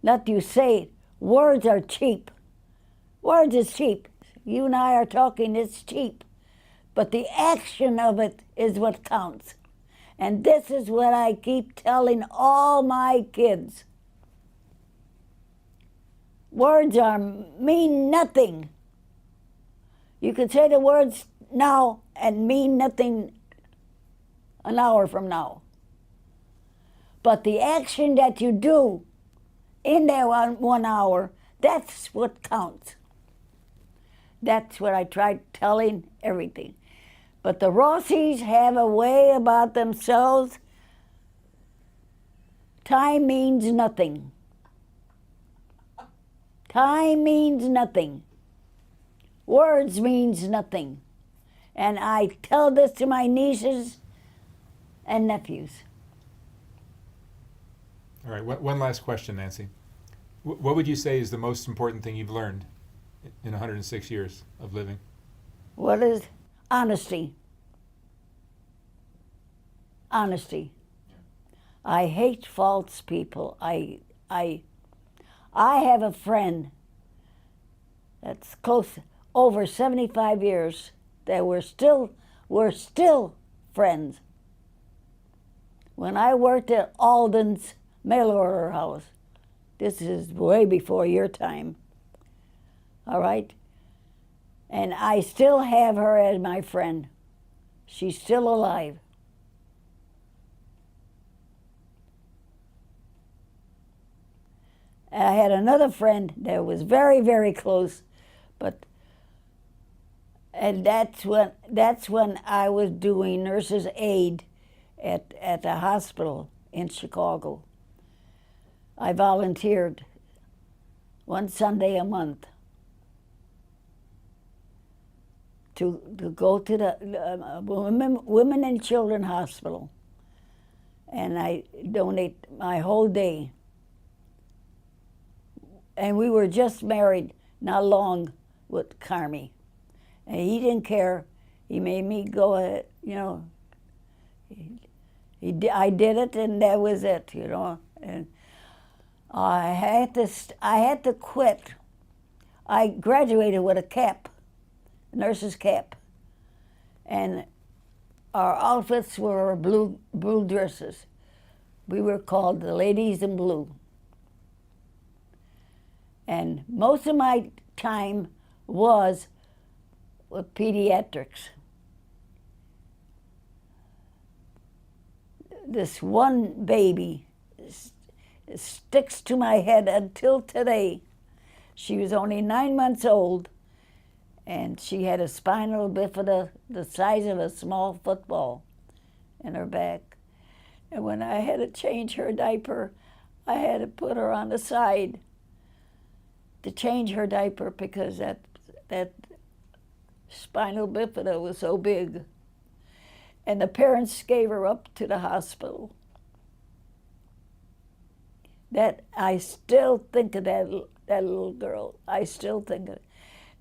Not you say it. Words are cheap. Words is cheap. You and I are talking, it's cheap. But the action of it is what counts. And this is what I keep telling all my kids. Words mean nothing. You could say the words now and mean nothing an hour from now. But the action that you do in that 1 hour, that's what counts. That's what I tried telling everything. But the Rossies have a way about themselves. Time means nothing. Time means nothing. Words means nothing. And I tell this to my nieces and nephews. All right, one last question, Nancy. What would you say is the most important thing you've learned in 106 years of living? What is honesty? Honesty. I hate false people. I have a friend that's close over 75 years that we're still friends. When I worked at Alden's mail order house, this is way before your time, all right? And I still have her as my friend. She's still alive. I had another friend that was very, very close, and that's when I was doing nurse's aide at a hospital in Chicago. I volunteered one Sunday a month to go to the Women and Children Hospital, and I donate my whole day. And we were just married not long with Carmi. And he didn't care. He made me go ahead, you know. I did it, and that was it, you know. And I had to quit. I graduated with a cap, a nurse's cap. And our outfits were blue dresses. We were called the Ladies in Blue. And most of my time was with pediatrics. this one baby sticks to my head until today. She was only 9 months old, and she had a spinal bifida the size of a small football in her back. And when I had to change her diaper, I had to put her on the side to change her diaper because that spinal bifida was so big. And the parents gave her up to the hospital. That I still think of that little girl. I still think of it.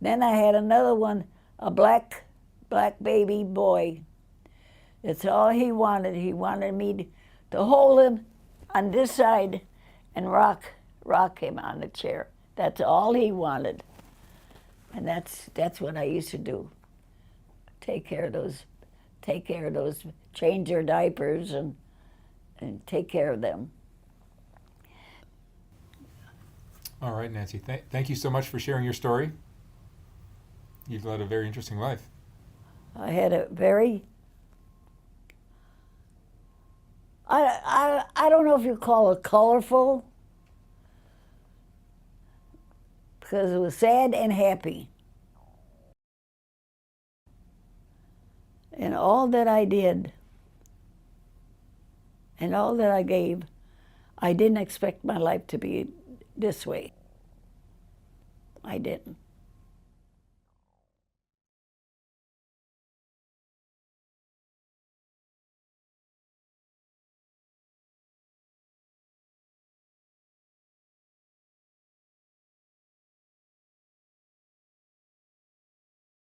Then I had another one, a black baby boy. It's all he wanted. He wanted me to hold him on this side and rock him on the chair. That's all he wanted. And that's what I used to do. Take care of those, change their diapers and take care of them. All right, Nancy. Thank you so much for sharing your story. You've led a very interesting life. I had a very, I don't know if you call it colorful, because it was sad and happy. And all that I did and all that I gave, I didn't expect my life to be this way. I didn't.